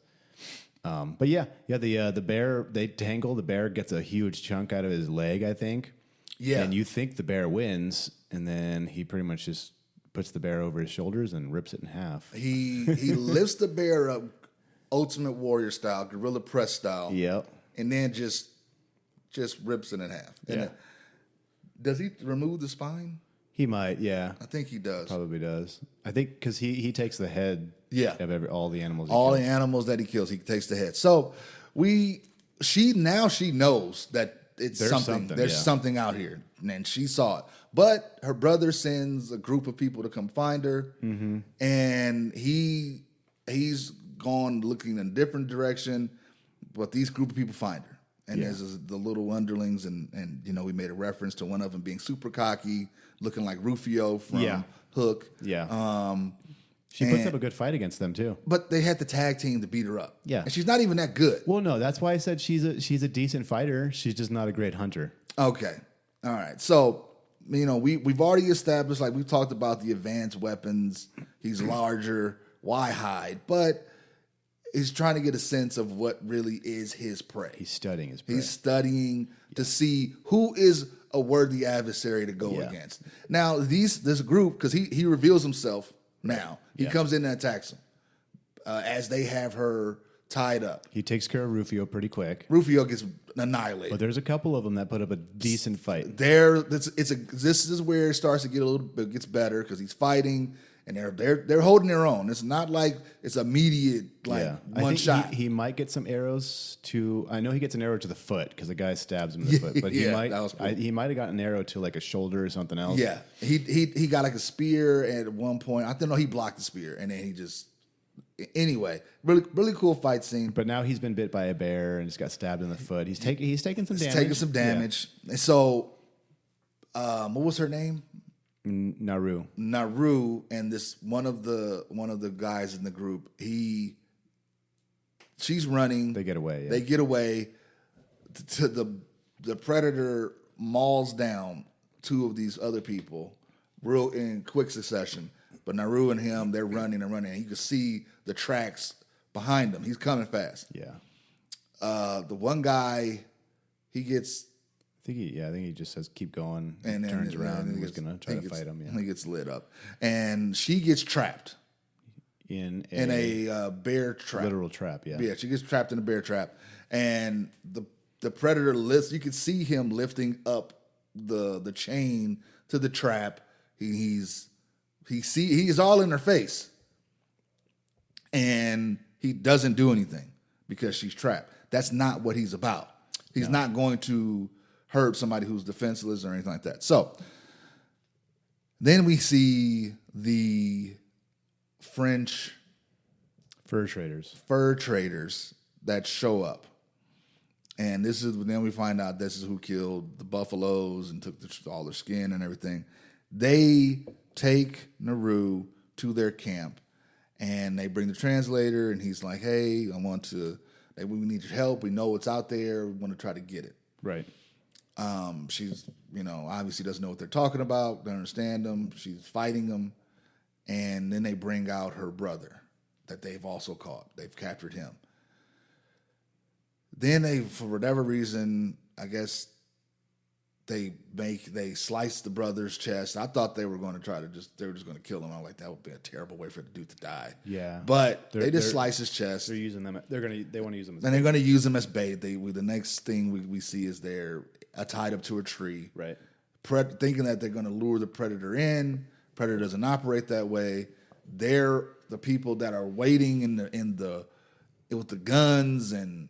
But the bear, they tangle. The bear gets a huge chunk out of his leg, I think. Yeah. And you think the bear wins, and then he pretty much just puts the bear over his shoulders and rips it in half. He lifts the bear up, Ultimate Warrior style, gorilla press style. Yep. And then just rips it in half. And does he remove the spine? He might, yeah. I think he does. Probably does. I think because he takes the head of all the animals. The animals that he kills, he takes the head. So she knows that there's something. There's something out here, and she saw it. But her brother sends a group of people to come find her, and he's gone looking in a different direction. But these group of people find her, and there's the little underlings, and we made a reference to one of them being super cocky, looking like Rufio from Hook. Yeah. She puts up a good fight against them too. But they had the tag team to beat her up. Yeah. And she's not even that good. Well, no, that's why I said she's a decent fighter. She's just not a great hunter. Okay. All right. So, we've already established, like we've talked about the advanced weapons. He's larger. Why hide? But he's trying to get a sense of what really is his prey. He's studying his prey. He's studying to see who is a worthy adversary to go against. Now, this group, because he reveals himself now. He comes in and attacks them as they have her tied up. He takes care of Rufio pretty quick. Rufio gets annihilated. But there's a couple of them that put up a decent fight. This is where it starts to get a little bit gets better because he's fighting and they're holding their own. It's not like it's immediate one shot. He might get some arrows to. I know he gets an arrow to the foot because the guy stabs him in the foot. But he might. That was cool. He might have gotten an arrow to like a shoulder or something else. Yeah, he got like a spear at one point. I don't know. He blocked the spear and then he just. Anyway, really really cool fight scene. But now he's been bit by a bear and just got stabbed in the foot. He's taking some damage. He's taking some damage. Yeah. And so, what was her name? Naru, and this one of the guys in the group. She's running. They get away. Yeah. They get away. To the predator mauls down two of these other people, real in quick succession. But Naru and him, they're running and running. And you can see the tracks behind him. He's coming fast. Yeah. The one guy, he gets. I think he just says keep going and turns around and was going to try to fight him. Yeah. He gets lit up. And she gets trapped in a bear trap. Literal trap, yeah. Yeah, she gets trapped in a bear trap. And the predator lifts, you can see him lifting up the chain to the trap. He's He's all in her face, and he doesn't do anything because she's trapped. That's not what he's about. He's not going to hurt somebody who's defenseless or anything like that. So then we see the French Fur traders that show up. And then we find out this is who killed the buffaloes and took all their skin and everything. They take Naru to their camp, and they bring the translator, and he's like, hey, we need your help. We know it's out there. We want to try to get it. Right. She's, obviously doesn't know what they're talking about, don't understand them. She's fighting them. And then they bring out her brother that they've also caught. They've captured him. Then they, for whatever reason, I guess they slice the brother's chest. I thought they were going to they were just going to kill him. I'm like, that would be a terrible way for the dude to die. Yeah. But they just slice his chest. They're using them. They want to use them as and they're going to use them as bait. The next thing we see is they're tied up to a tree. Right. Thinking that they're going to lure the predator in. Predator doesn't operate that way. They're the people that are waiting with the guns and,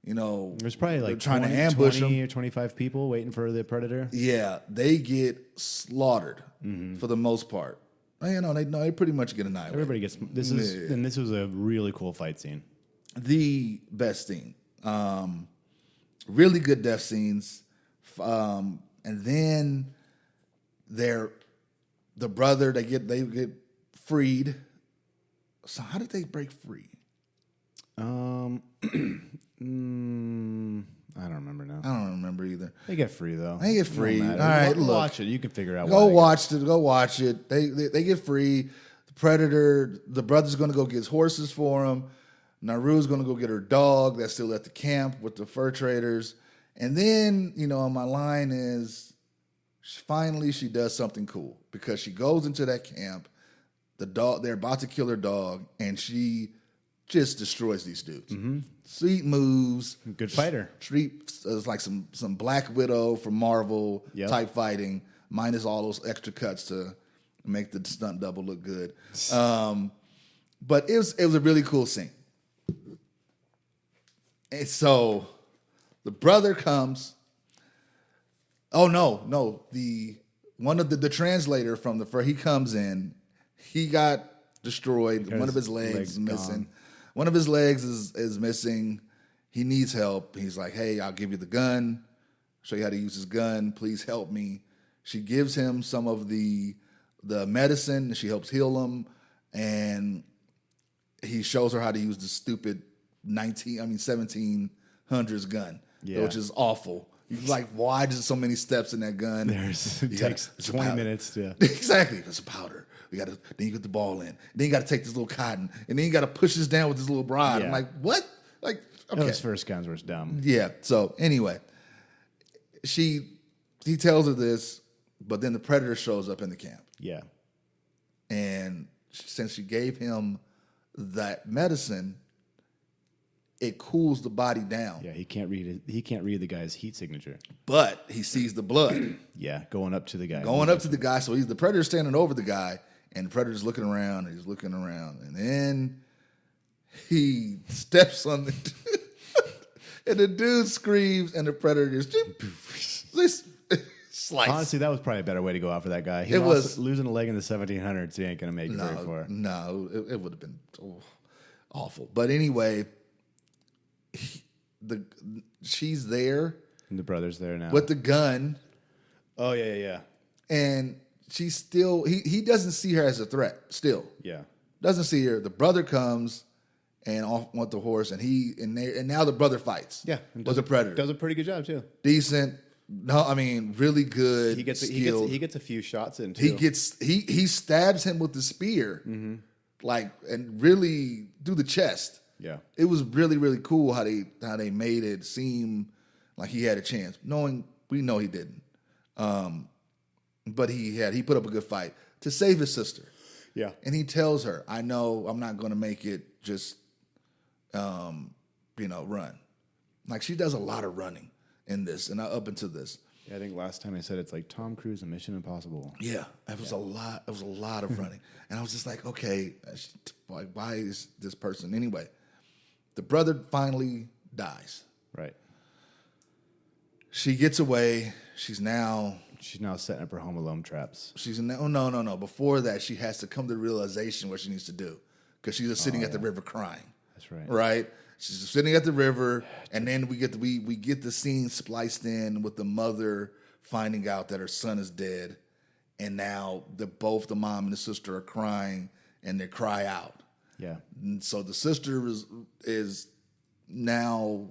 there's probably like trying to ambush 20 them. or 25 people waiting for the predator. Yeah, they get slaughtered for the most part. They pretty much get annihilated. Everybody gets this was a really cool fight scene. The best scene. Really good death scenes. And then the brother, they get freed. So how did they break free? I don't remember now. I don't remember either. They get free though. They get free. All right, look. Watch it. You can figure out. Go watch it. They get free. The predator, the brother's going to go get his horses for him. Naru's going to go get her dog that's still at the camp with the fur traders. And then, my line is, finally she does something cool because she goes into that camp. They're about to kill her dog, and she just destroys these dudes. Mm-hmm. Sweet moves. Good fighter. It's like some Black Widow from Marvel type fighting, minus all those extra cuts to make the stunt double look good. But it was a really cool scene. And so the brother comes. Oh no! The translator from he comes in. He got destroyed. One of his legs missing. Gone. One of his legs is missing. He needs help. He's like, hey, I'll give you the gun. Show you how to use his gun. Please help me. She gives him some of the medicine. She helps heal him. And he shows her how to use the stupid 1700s gun, which is awful. You're like, why there's so many steps in that gun? It takes 20 minutes to... Exactly. It's a powder. Then you get the ball in. Then you got to take this little cotton. And then you got to push this down with this little rod. Yeah. I'm like, what? Like, okay. Those first guns were dumb. Yeah. So anyway, he tells her this, but then the predator shows up in the camp. Yeah. And since she gave him that medicine, it cools the body down. Yeah, he can't read it. He can't read the guy's heat signature. But he sees the blood. Yeah, going up to the guy. So the predator's standing over the guy, and the predator's looking around, and he's looking around. And then he steps on the and the dude screams, and the predator just slice. Honestly, that was probably a better way to go out for that guy. He was losing a leg in the 1700s. He ain't going to make it very far. No, it would have been awful. But anyway... she's there. And the brother's there now. With the gun. Oh, yeah. And she's still... He doesn't see her as a threat, still. Yeah. Doesn't see her. The brother comes and off with the horse, and now the brother fights. Yeah. With the predator. Does a pretty good job, too. Decent. No, I mean, really good. He gets a few shots in, too. He stabs him with the spear, and really through the chest. Yeah, it was really, really cool how they made it seem like he had a chance, knowing we know he didn't. But he put up a good fight to save his sister. Yeah, and he tells her, "I know I'm not going to make it. Just, run." Like she does a lot of running in this, and up into this. Yeah, I think last time I said it's like Tom Cruise and Mission Impossible. Yeah, it was a lot. It was a lot of running, and I was just like, okay, like, why is this person anyway? The brother finally dies. Right. She gets away. She's now setting up her Home Alone traps. She's in. Oh no! Before that, she has to come to the realization what she needs to do because she's just sitting at the river crying. That's right. Right. She's just sitting at the river, and then we get the scene spliced in with the mother finding out that her son is dead, and now both the mom and the sister are crying, and they cry out. Yeah. And so the sister is now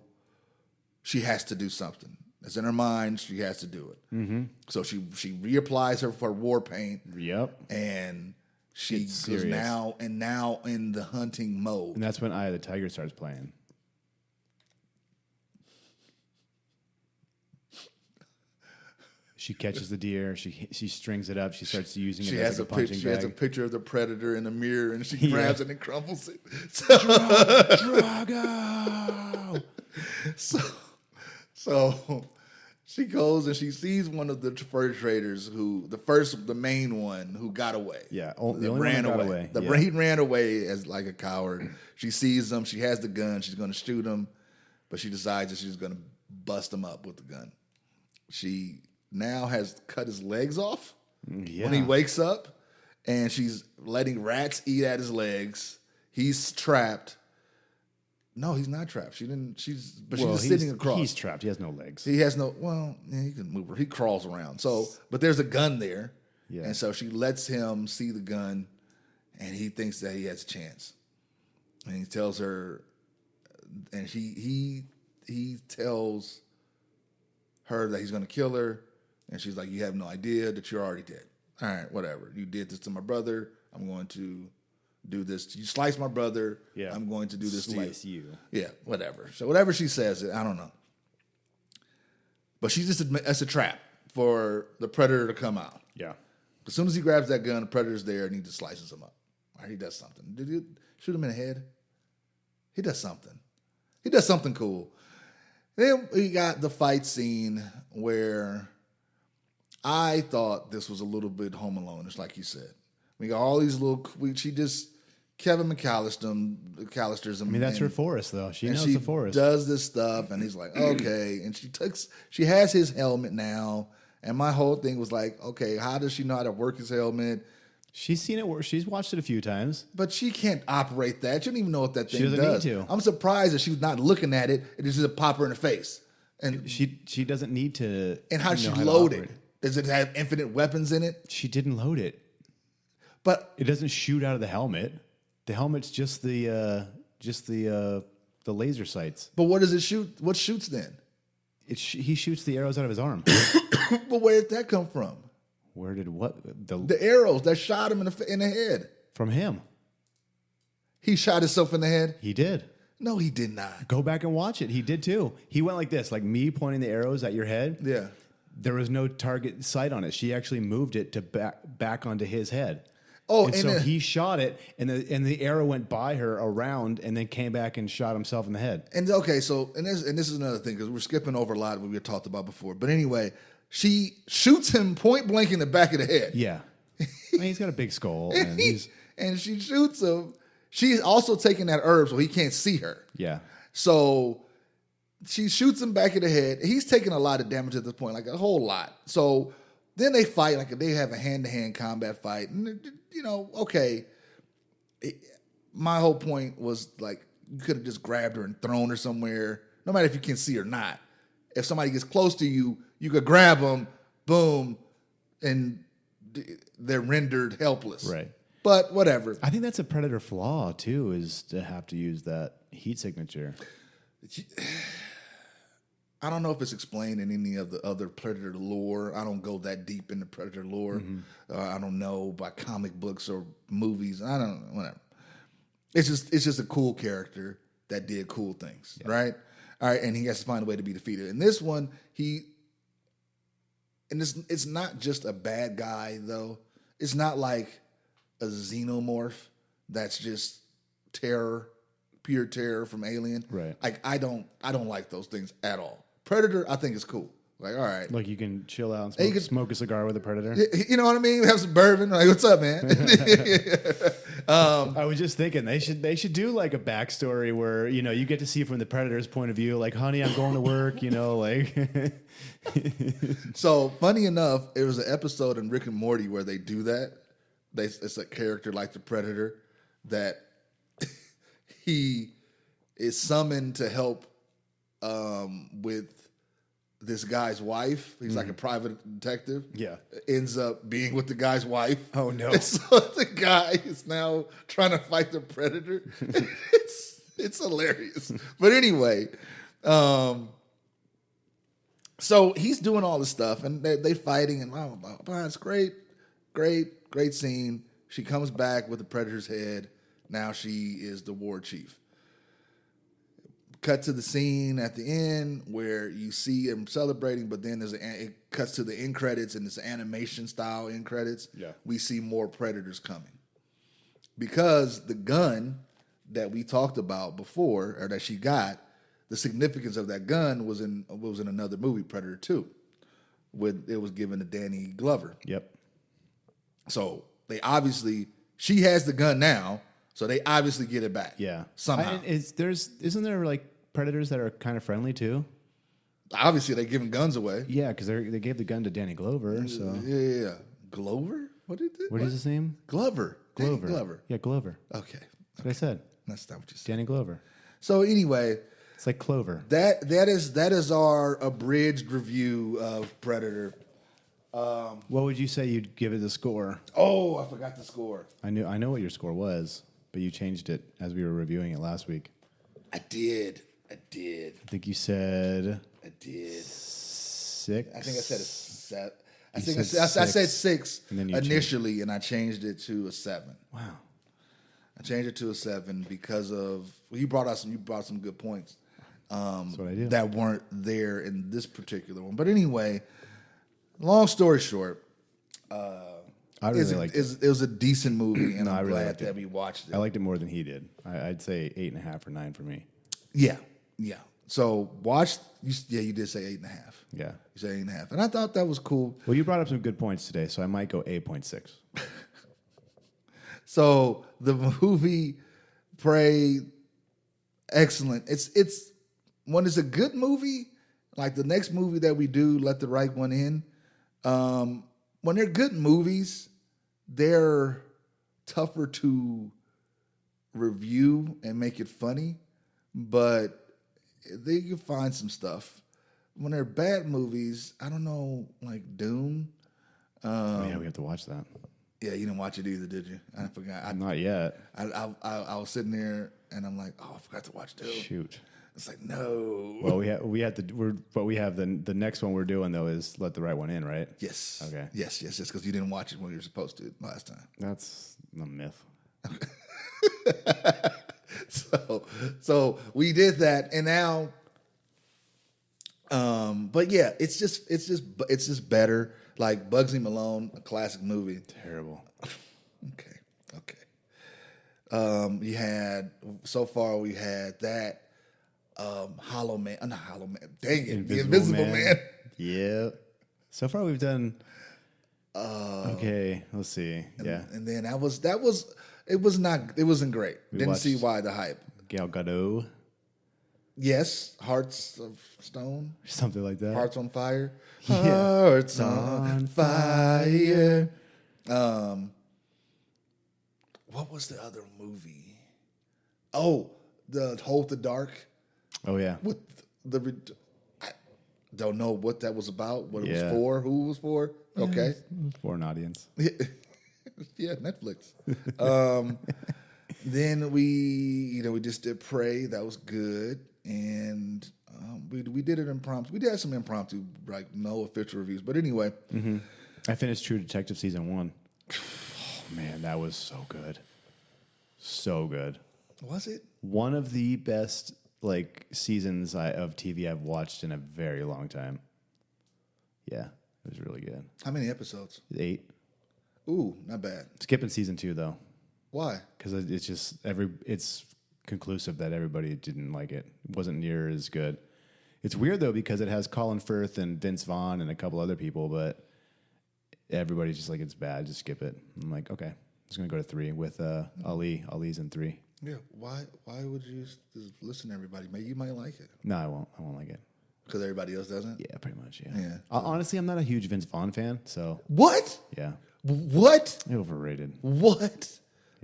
she has to do something. It's in her mind. She has to do it. Mm-hmm. So she reapplies her war paint. Yep. And she goes now in the hunting mode. And that's when Eye of the Tiger starts playing. She catches the deer. She strings it up. She starts using it as like a punching bag. She has a picture of the predator in the mirror, and she grabs it and crumbles it. Drago! So she goes and she sees one of the fur traders the main one who got away. Yeah, the only one that got away. He ran away as like a coward. She sees him. She has the gun. She's going to shoot him, but she decides that she's going to bust him up with the gun. She now has cut his legs off when he wakes up, and she's letting rats eat at his legs. He's trapped. No, he's not trapped. She's sitting across. He's trapped. He has no legs. He has no. Well, yeah, he can move. He crawls around. So, but there's a gun there, and so she lets him see the gun, and he thinks that he has a chance. And he tells her, and he tells her that he's going to kill her, and she's like, "You have no idea that you're already dead. All right, whatever. You did this to my brother. I'm going to do this. You slice my brother. Yeah. I'm going to do this slice to you. you. Yeah, whatever. So whatever she says, I don't know. But she's just that's a trap for the predator to come out. Yeah. As soon as he grabs that gun, the predator's there, and he just slices him up. Or he does something. Did he shoot him in the head? He does something. He does something cool. Then we got the fight scene where I thought this was a little bit Home Alone-ish, like you said. We got all these Kevin McAllister's. I mean, that's her forest, though. She knows the forest. Does this stuff, and he's like, okay. And she has his helmet now, and my whole thing was like, okay, how does she know how to work his helmet? She's seen it work. She's watched it a few times. But she can't operate that. She don't even know what that thing does. She doesn't need to. I'm surprised that she was not looking at it. It just a pop her in the face. And she doesn't need to. And how she loaded? Does it have infinite weapons in it? She didn't load it. But it doesn't shoot out of the helmet. The helmet's just the laser sights. But what does it shoot? What shoots then? He shoots the arrows out of his arm. But where did that come from? Where did what? The arrows that shot him in the head. From him. He shot himself in the head? He did. No, he did not. Go back and watch it. He did too. He went like this, like me pointing the arrows at your head. Yeah. There was no target sight on it. She actually moved it to back onto his head. Oh, and so he shot it, and the arrow went by her around, and then came back and shot himself in the head. And okay, so this is another thing because we're skipping over a lot of what we had talked about before. But anyway, she shoots him point blank in the back of the head. Yeah, I mean, he's got a big skull, and she shoots him. She's also taking that herb so he can't see her. Yeah. So she shoots him back in the head. He's taking a lot of damage at this point, like a whole lot. So then they fight, like they have a hand-to-hand combat fight. And, okay. My whole point was, like, you could have just grabbed her and thrown her somewhere, no matter if you can see or not. If somebody gets close to you, you could grab them, boom, and they're rendered helpless. Right. But whatever. I think that's a Predator flaw, too, is to have to use that heat signature. I don't know if it's explained in any of the other Predator lore. I don't go that deep into Predator lore. Mm-hmm. I don't know by comic books or movies. I don't know, whatever. It's just a cool character that did cool things, right? All right, and he has to find a way to be defeated. In this one, it's not just a bad guy though. It's not like a xenomorph that's just terror, pure terror from Alien. Right. Like I don't like those things at all. Predator, I think is cool. Like, all right. Like you can chill out and Hey, smoke a cigar with a predator. You know what I mean? Have some bourbon. Like, what's up, man? I was just thinking they should do like a backstory where you get to see from the predator's point of view. Like, honey, I'm going to work. Like. So funny enough, it was an episode in Rick and Morty where they do that. It's a character like the Predator that he is summoned to help with this guy's wife. He's like a private detective. Yeah. Ends up being with the guy's wife. Oh, no. And so the guy is now trying to fight the Predator. It's hilarious. But anyway, so he's doing all this stuff, and they fighting, and blah, blah, blah. It's great scene. She comes back with the Predator's head. Now she is the war chief. Cut to the scene at the end where you see him celebrating, but then it cuts to the end credits, and it's animation style end credits. Yeah. We see more Predators coming. Because the gun that we talked about before, or that she got, the significance of that gun was in another movie, Predator 2. It was given to Danny Glover. Yep. So she has the gun now, so they obviously get it back. Yeah. Somehow. Isn't there like predators that are kind of friendly too? Obviously, they're giving guns away. Yeah, because they gave the gun to Danny Glover. So Yeah. Glover? What is his name? Glover. Glover. Danny Glover. Yeah, Glover. Okay. That's what I said. That's not what you said. Danny Glover. So anyway, It's like Clover. that is our abridged review of Predator. What would you say you'd give it a score? Oh, I forgot the score. I know what your score was, but you changed it as we were reviewing it last week. I did. I think you said I did. 6. I think I said a 7. I said said 6 and then you initially, and I changed it to a 7. Wow. I changed it to a 7 because of you brought some good points. That's what I do. That weren't there in this particular one. But anyway, long story short, I really liked it. it was a decent movie, and I I'm really glad liked it. that we watched it. I liked it more than he did. I'd say 8.5 or 9 for me. Yeah. So you did say 8.5. Yeah. You said 8.5, and I thought that was cool. Well, you brought up some good points today, so I might go 8.6. So the movie Prey, excellent. It's when it's a good movie, like the next movie that we do, Let the Right One In. When they're good movies, they're tougher to review and make it funny, but they can find some stuff. When they're bad movies, I don't know, like Doom. Yeah, we have to watch that. Yeah, you didn't watch it either, did you? I forgot. Not yet. I was sitting there and I'm like, oh, I forgot to watch Doom. Shoot. It's like, no. Well, we have the next one we're doing though is Let the Right One In, right? Yes. Okay. Yes, because you didn't watch it when you were supposed to last time. That's a myth. So we did that, and now, but yeah, it's just better. Like Bugsy Malone, a classic movie. Terrible. Okay. We had that. Hollow Man. Not Hollow Man. Dang it. The Invisible Man. Yeah. So far we've done. Okay, let's see. Yeah. And then it wasn't great. Didn't see why the hype. Gal Gadot. Yes, Hearts of Stone. Something like that. Hearts on Fire. Yeah. Hearts on Fire. What was the other movie? Oh, the Hold the Dark. Oh yeah. With I don't know what that was about. What it was Yeah. for? Who it was for? Okay. For an audience. Yeah, Netflix. Then we just did Prey. That was good, and we did it impromptu. We did some impromptu, like no official reviews. But anyway, I finished True Detective season 1. Oh man, that was so good. So good. was it? One of the best seasons of TV I've watched in a very long time. Yeah, it was really good. How many episodes? 8. Ooh, not bad. Skipping season 2 though, Why? because it's just it's conclusive that everybody didn't like it. It wasn't near as good. It's weird though because it has Colin Firth and Vince Vaughn and a couple other people, but everybody's just like, it's bad, just skip it. I'm like, okay, I'm just gonna go to 3 with Ali. Ali's in 3. Yeah. Why would you just listen to everybody? Maybe you might like it. No, I won't. I won't like it. Because everybody else doesn't? Yeah, pretty much. Yeah. Yeah. Honestly, I'm not a huge Vince Vaughn fan, so What? yeah, What? overrated. What?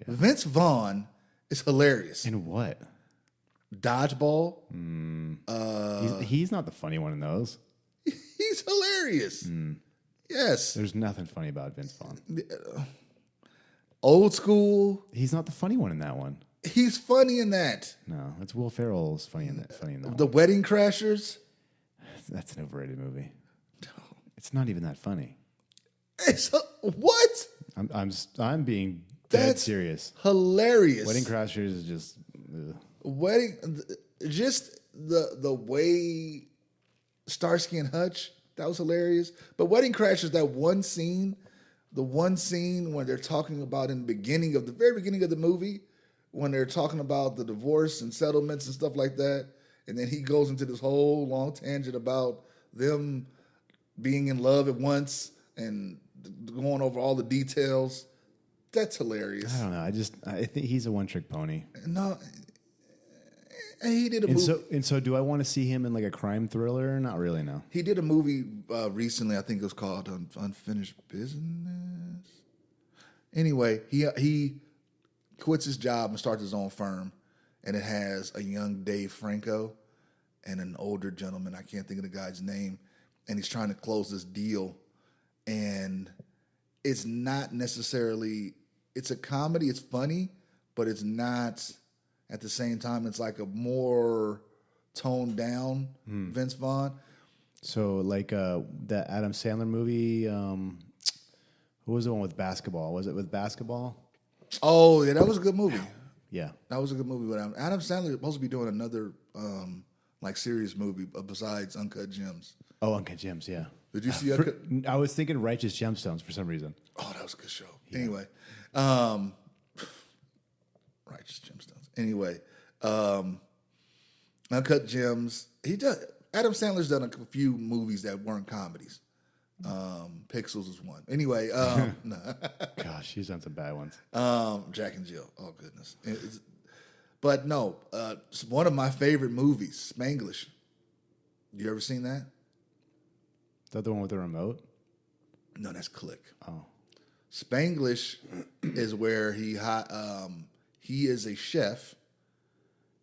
Vince Vaughn is hilarious. In what? Dodgeball. He's not the funny one in those. He's hilarious. Yes. There's nothing funny about Vince Vaughn. Old School. He's not the funny one in that one. He's funny in that. No, it's Will Ferrell's funny in that. The Wedding Crashers. That's an overrated movie. It's not even that funny. What? I'm being dead That's serious. Hilarious. Wedding Crashers is just. Just the way Starsky and Hutch, that was hilarious. But Wedding Crashers, that one scene, the one scene when they're talking about in the very beginning of the movie, when they're talking about the divorce and settlements and stuff like that, and then he goes into this whole long tangent about them being in love at once and going over all the details. That's hilarious. I don't know. I think he's a one-trick pony. No, he did a movie. And so, do I want to see him in like a crime thriller? Not really. No. He did a movie recently. I think it was called Unfinished Business. Anyway, he quits his job and starts his own firm, and it has a young Dave Franco and an older gentleman. I can't think of the guy's name, and he's trying to close this deal, and it's not necessarily. It's a comedy. It's funny, but it's not. At the same time, it's like a more toned down Vince Vaughn. So, like that Adam Sandler movie. Who was the one with basketball? Was it with basketball? Oh, yeah, that was a good movie. Yeah, That was a good movie. But Adam Sandler is supposed to be doing another like serious movie besides Uncut Gems. Oh, Uncut Gems. Yeah. Did you see Uncut? I was thinking Righteous Gemstones for some reason. Oh, that was a good show. Yeah. Anyway, Righteous Gemstones. Anyway, Uncut Gems. Adam Sandler's done a few movies that weren't comedies. Pixels is one. Anyway, no. Gosh, he's done some bad ones. Jack and Jill. Oh goodness. But no, it's one of my favorite movies, Spanglish. You ever seen that? Is that the one with the remote? No, that's Click. Oh. Spanglish is where he is a chef.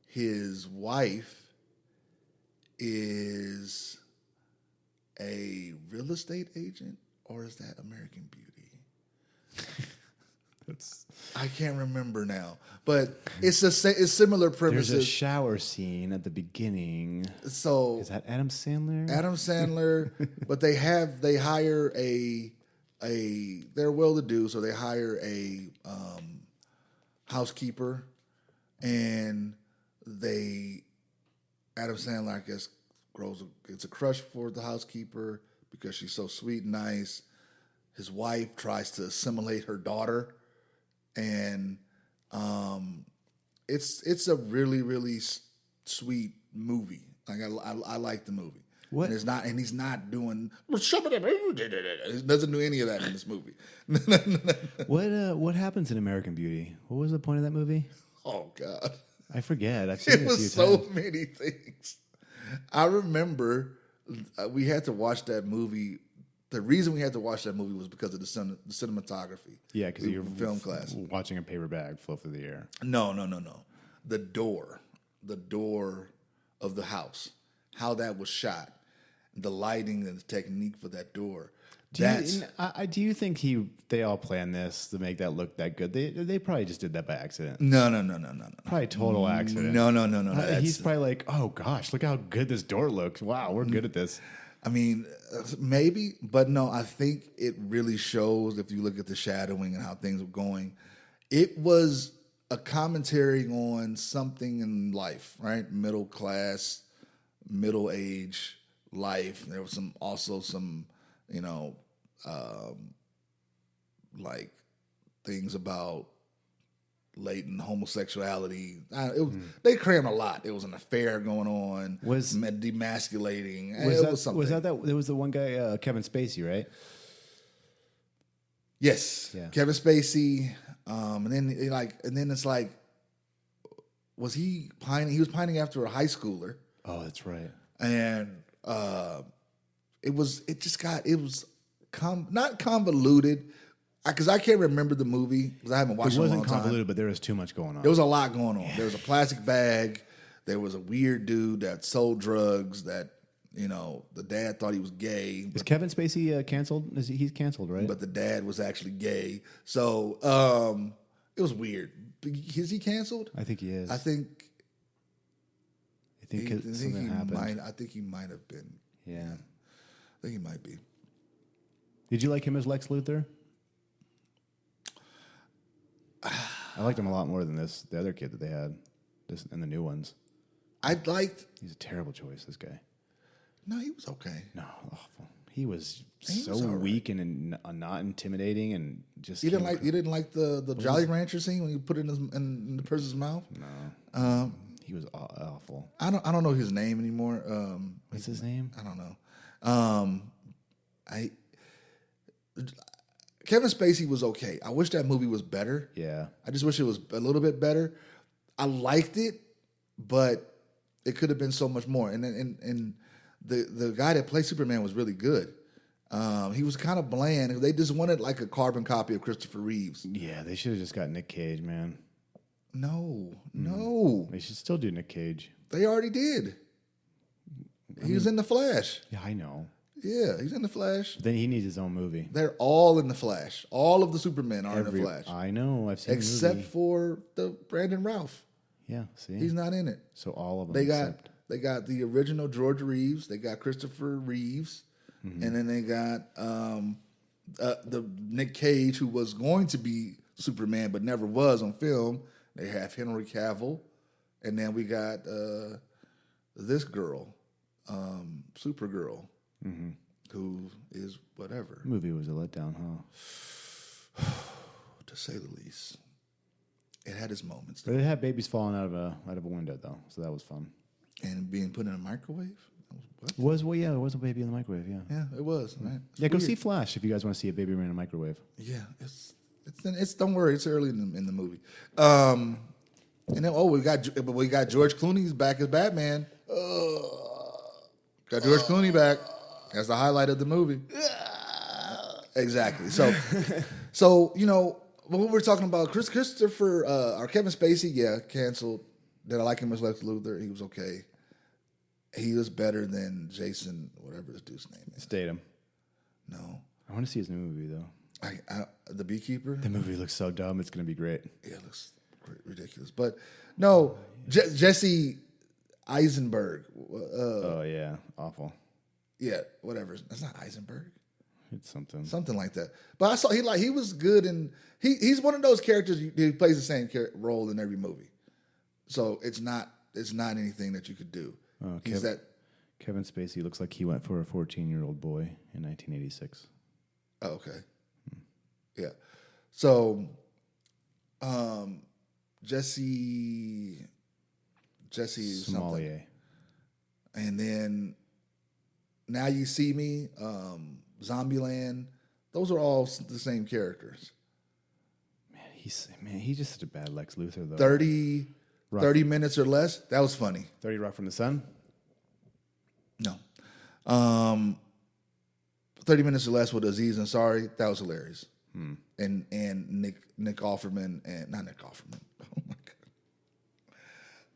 His wife is a real estate agent, or is that American Beauty? I can't remember now, but it's similar premises. There's a shower scene at the beginning. So is that Adam Sandler? Adam Sandler, but they hire they're well-to-do, so they hire a housekeeper, and Adam Sandler, I guess, gets a crush for the housekeeper because she's so sweet and nice. His wife tries to assimilate her daughter, and it's a really, really sweet movie. Like I like the movie. What? And he's not doing. He doesn't do any of that in this movie. What happens in American Beauty? What was the point of that movie? Oh God, I forget. I've seen it a few was so times. many things. I remember we had to watch that movie. The reason we had to watch that movie was because of the cinematography. Yeah, because you're film class. watching a paper bag flow through the air. No. The door of the house, how that was shot, the lighting and the technique for that door. Do you think they all planned this to make that look that good? They probably just did that by accident. No. Probably total accident. No. He's probably like, oh gosh, look how good this door looks. Wow, we're good at this. I mean, maybe, but no, I think it really shows if you look at the shadowing and how things were going. It was a commentary on something in life, right? Middle class, middle age life. There was also some, like things about latent homosexuality. They crammed a lot. It was an affair going on. Demasculating. Was something. There was the one guy, Kevin Spacey, right? Yes, yeah. Kevin Spacey. And then it's like, was he pining? He was pining after a high schooler. Oh, that's right. And it was not convoluted, because I can't remember the movie because I haven't watched it in a long time. It wasn't convoluted, but there was too much going on. There was a lot going on. Yeah. There was a plastic bag. There was a weird dude that sold drugs that, the dad thought he was gay. Is Kevin Spacey canceled? He's canceled, right? But the dad was actually gay. So it was weird. Is he canceled? I think he is. I think something happened. I think he might have been. Yeah. I think he might be. Did you like him as Lex Luthor? I liked him a lot more than the other kid that they had, and the new ones. He's a terrible choice, this guy. No, he was okay. No, awful. He was weak and not intimidating, and just. You didn't like the Jolly Rancher scene when you put it in the person's mouth? No. He was awful. I don't know his name anymore. What's his name? I don't know. Kevin Spacey was okay. I wish that movie was better. Yeah. I just wish it was a little bit better. I liked it, but it could have been so much more. And the guy that played Superman was really good. He was kind of bland. They just wanted like a carbon copy of Christopher Reeves. Yeah, they should have just got Nick Cage, man. No. They should still do Nick Cage. They already did. He was in The Flash. Yeah, I know. Yeah, he's in The Flash. Then he needs his own movie. They're all in The Flash. All of the Supermen are in The Flash. I know. I've seen except for the Brandon Ralph. Yeah, see? He's not in it. So all of them They got the original George Reeves. They got Christopher Reeves. Mm-hmm. And then they got the Nick Cage, who was going to be Superman but never was on film. They have Henry Cavill. And then we got this girl, Supergirl, who is whatever. The movie was a letdown, huh? To say the least. It had its moments. But it had babies falling out of a window, though, so that was fun. And being put in a microwave? There was a baby in the microwave, yeah. Yeah, it was, right? Yeah, go see Flash if you guys want to see a baby in a microwave. Yeah, it's don't worry, it's early in the movie. And then we got George Clooney's back as Batman. Got George Clooney back. That's the highlight of the movie. Exactly. So when we're talking about Christopher or Kevin Spacey, yeah, canceled. Did I like him as Lex Luthor? He was okay. He was better than Jason, whatever this dude's name is. Statham. No. I want to see his new movie though. The Beekeeper. The movie looks so dumb. It's going to be great. Yeah, it looks ridiculous. But no, Jesse Eisenberg. Oh yeah, awful. Yeah, whatever. That's not Eisenberg. It's something like that. But I saw he was good, and he's one of those characters. He plays the same role in every movie, so it's not anything that you could do. Oh, Kevin Spacey looks like he went for a 14-year-old boy in 1986. Oh, okay. Yeah. So, Jesse Sommelier. And then Now You See Me, Zombieland. Those are all the same characters. Man, he's just such a bad Lex Luthor though. 30 minutes or less. That was funny. 30 Rock from the Sun? No. 30 minutes or less with Aziz Ansari. That was hilarious. And Nick Offerman and not Nick Offerman. Oh my god.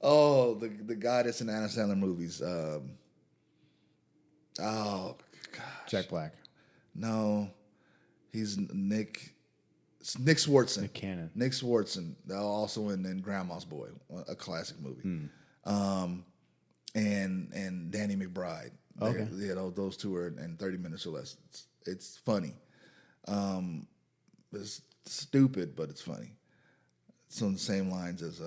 Oh, the guy that's in Adam Sandler movies. Oh gosh. Jack Black. No, he's Nick Swartzen. Nick Cannon. Nick Swartzen. Also in Grandma's Boy, a classic movie. And Danny McBride. Okay. Those two are in 30 minutes or less. It's funny. It's stupid, but it's funny. It's on the same lines as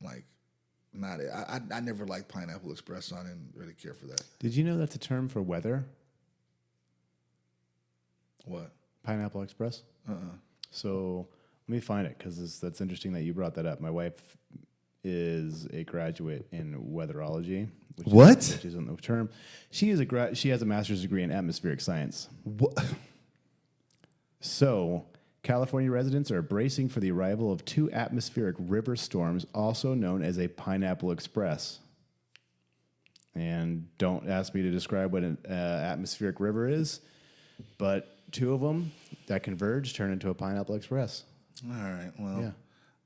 I never liked Pineapple Express, so I didn't really care for that. Did you know that's a term for weather? What? Pineapple Express? Uh-uh. So Let me find it because that's interesting that you brought that up. My wife is a graduate in weatherology. Which isn't the term. She is she has a master's degree in atmospheric science. What? So, California residents are bracing for the arrival of 2 atmospheric river storms, also known as a Pineapple Express. And don't ask me to describe what an atmospheric river is, but 2 of them that converge turn into a Pineapple Express. All right. Well, Yeah.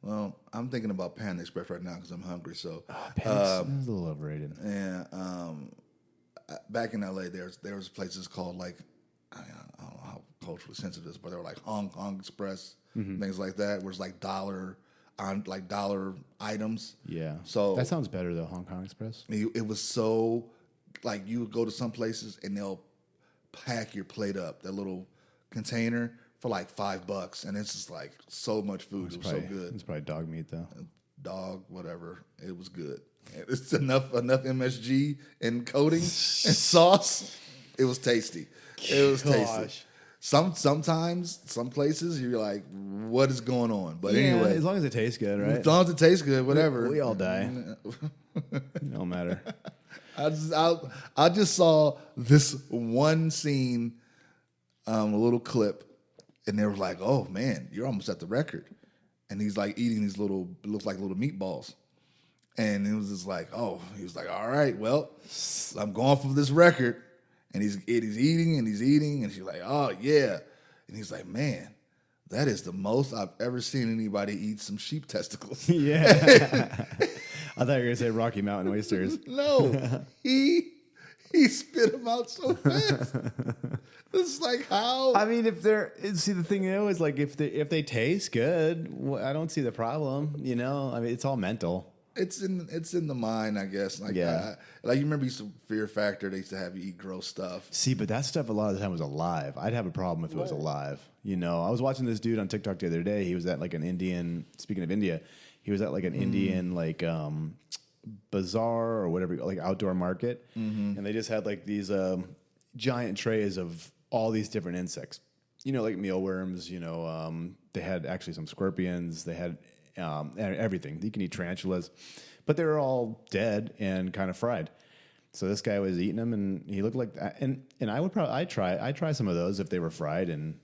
well, I'm thinking about Panda Express right now because I'm hungry. So, Panics is a little overrated. yeah. Back in LA, there was places called like I don't know how culturally sensitive it is, but they were like Hong Kong Express, things like that, where it's like dollar items. Yeah. So that sounds better though, Hong Kong Express. it was so like you would go to some places and they'll pack your plate up, that little container, for like $5, and it's just like so much food. It was so good. It's probably dog meat though. Dog, whatever. It was good. It's enough MSG and coating and sauce. It was tasty. It was tasty. Sometimes some places you're like, what is going on? But anyway, as long as it tastes good, right? as long as it tastes good, whatever. We all die. It don't matter. I just saw this one scene, a little clip, and they were like, "Oh man, you're almost at the record." And he's like eating these looks like little meatballs, and it was just like, "Oh," he was like, "All right, well, I'm going for this record." And he's eating, and she's like, "Oh yeah," and he's like, "Man, that is the most I've ever seen anybody eat some sheep testicles." Yeah. I thought you were gonna say Rocky Mountain oysters. No, he spit them out so fast. It's like how. I mean, the thing is, like, if they taste good, I don't see the problem. You know, I mean, it's all mental. It's in the mind, I guess. Like, Yeah. Like you remember Fear Factor? They used to have you eat gross stuff. See, but that stuff a lot of the time was alive. I'd have a problem if it was alive. You know, I was watching this dude on TikTok the other day. He was at like an Indian. Speaking of India, he was at like an Indian like bazaar or whatever, like outdoor market, and they just had like these giant trays of all these different insects. You know, like mealworms. You know, they had actually some scorpions. They had everything. You can eat tarantulas, but they were all dead and kind of fried. So this guy was eating them, and he looked like that. And I'd try some of those if they were fried and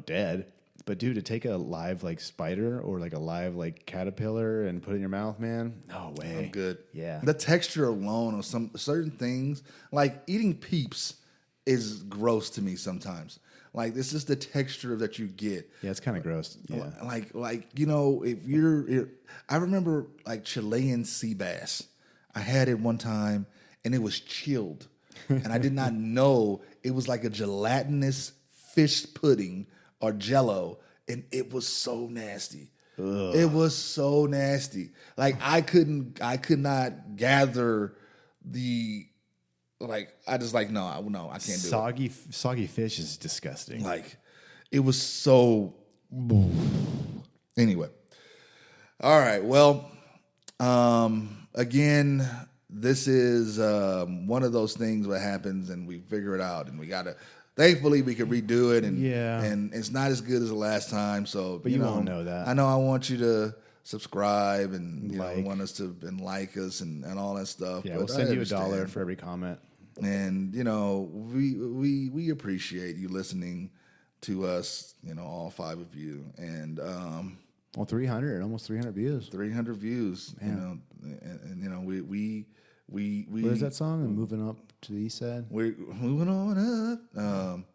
dead. But dude, to take a live like spider or like a live like caterpillar and put it in your mouth, man, no way. I'm good. Yeah. The texture alone of some certain things, like eating Peeps, is gross to me sometimes. Like this is the texture that you get. Yeah, it's kind of gross. Yeah. Like if I remember like Chilean sea bass. I had it one time and it was chilled, and I did not know it was like a gelatinous fish pudding or Jello, and it was so nasty. Ugh. It was so nasty. Like I could not gather the. Like I just like no, I can't do it. Soggy fish is disgusting. Like it was so. Anyway, all right. Well, again, this is one of those things that happens, and we figure it out, and we gotta. Thankfully, we could redo it, and it's not as good as the last time. So, but you won't know that. I know. I want you to subscribe and want us to like us and all that stuff. Yeah, but we'll send you $1 for every comment. And we appreciate you listening to us. All 5 of you, and 300, almost 300 views. 300 views. Man. And we. Where's that song? And moving up to the east side. We're moving on up.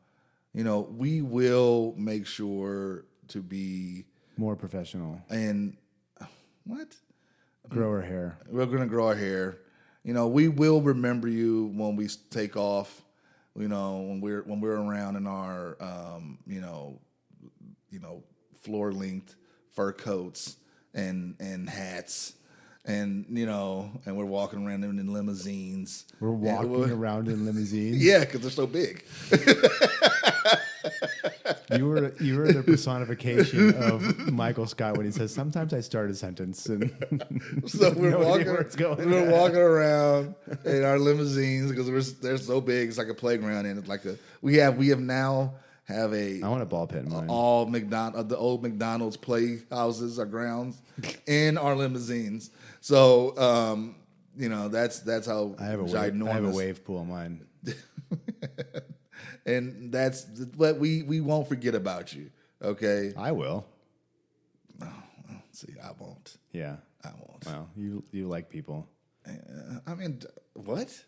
We will make sure to be more professional and grow our hair. We're gonna grow our hair. We will remember you when we take off. When we're around in our floor length fur coats and hats. And and we're walking around in limousines. We're walking around in limousines. Yeah, because they're so big. You were the personification of Michael Scott when he says, "Sometimes I start a sentence and so we're walking around in our limousines because they're so big. It's like a playground, and it's like we have now have a I want a ball pit in mine. the old McDonald's playhouses or grounds in our limousines. So that's how I have a ginormous. wave pool in mine. And that's what we won't forget about you. Okay. I will. See, I won't. Yeah. I won't. Well, you like people. I mean, what?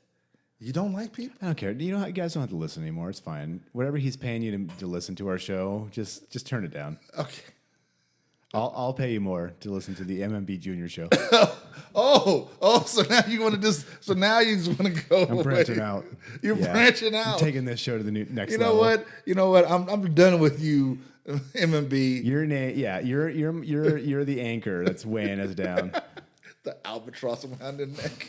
You don't like people? I don't care. You know, you guys don't have to listen anymore. It's fine. Whatever he's paying you to listen to our show, just turn it down. Okay. I'll pay you more to listen to the MMB Junior show. So now you want to just want to go. I'm branching out. You're branching out. I'm taking this show to the next You know level. what? You know what? I'm done with you, MMB. You're the anchor that's weighing us down. The albatross around the neck.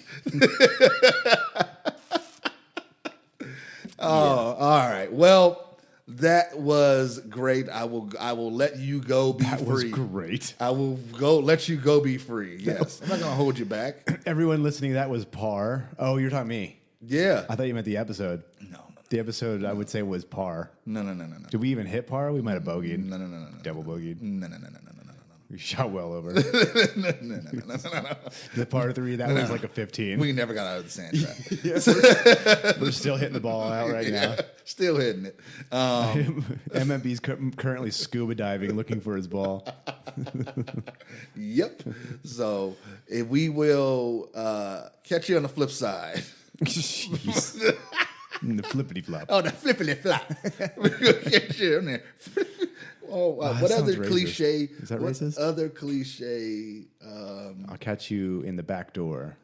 All right. Well, that was great. I will let you go be free. That was great. I will let you go be free. Yes. I'm not going to hold you back. Everyone listening, that was par. Oh, you're talking me. Yeah. I thought you meant the episode. No. The episode, I would say, was par. No. Did we even hit par? We might have bogeyed. No. Double bogeyed. No. We shot well over. No. The par 3, that was like a 15. We never got out of the sand trap. We're still hitting the ball out right now. Still hitting it. MMB's currently scuba diving looking for his ball. Yep. So if we will catch you on the flip side. Jeez. The flippity flop. Oh, the flippity flop. We're going to catch you on there. What other racist. cliche? Is that what racist? Other cliche? I'll catch you in the back door.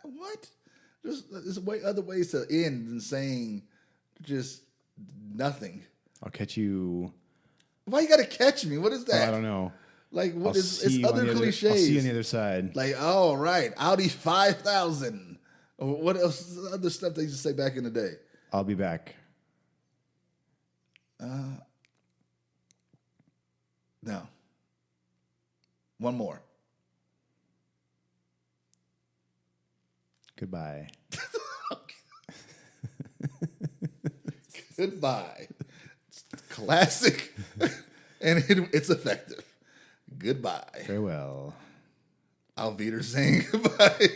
What? There's other ways to end than saying just nothing. I'll catch you. Why you got to catch me? What is that? I don't know. Like what I'll is? see It's you on other the cliches. I'll see you on the other side. Like, oh right, Audi 5000. Or what else? Other stuff they used to say back in the day. I'll be back. No. One more. Goodbye. Goodbye. It's classic, and it's effective. Goodbye. Farewell. Auf Wiedersehen. Goodbye.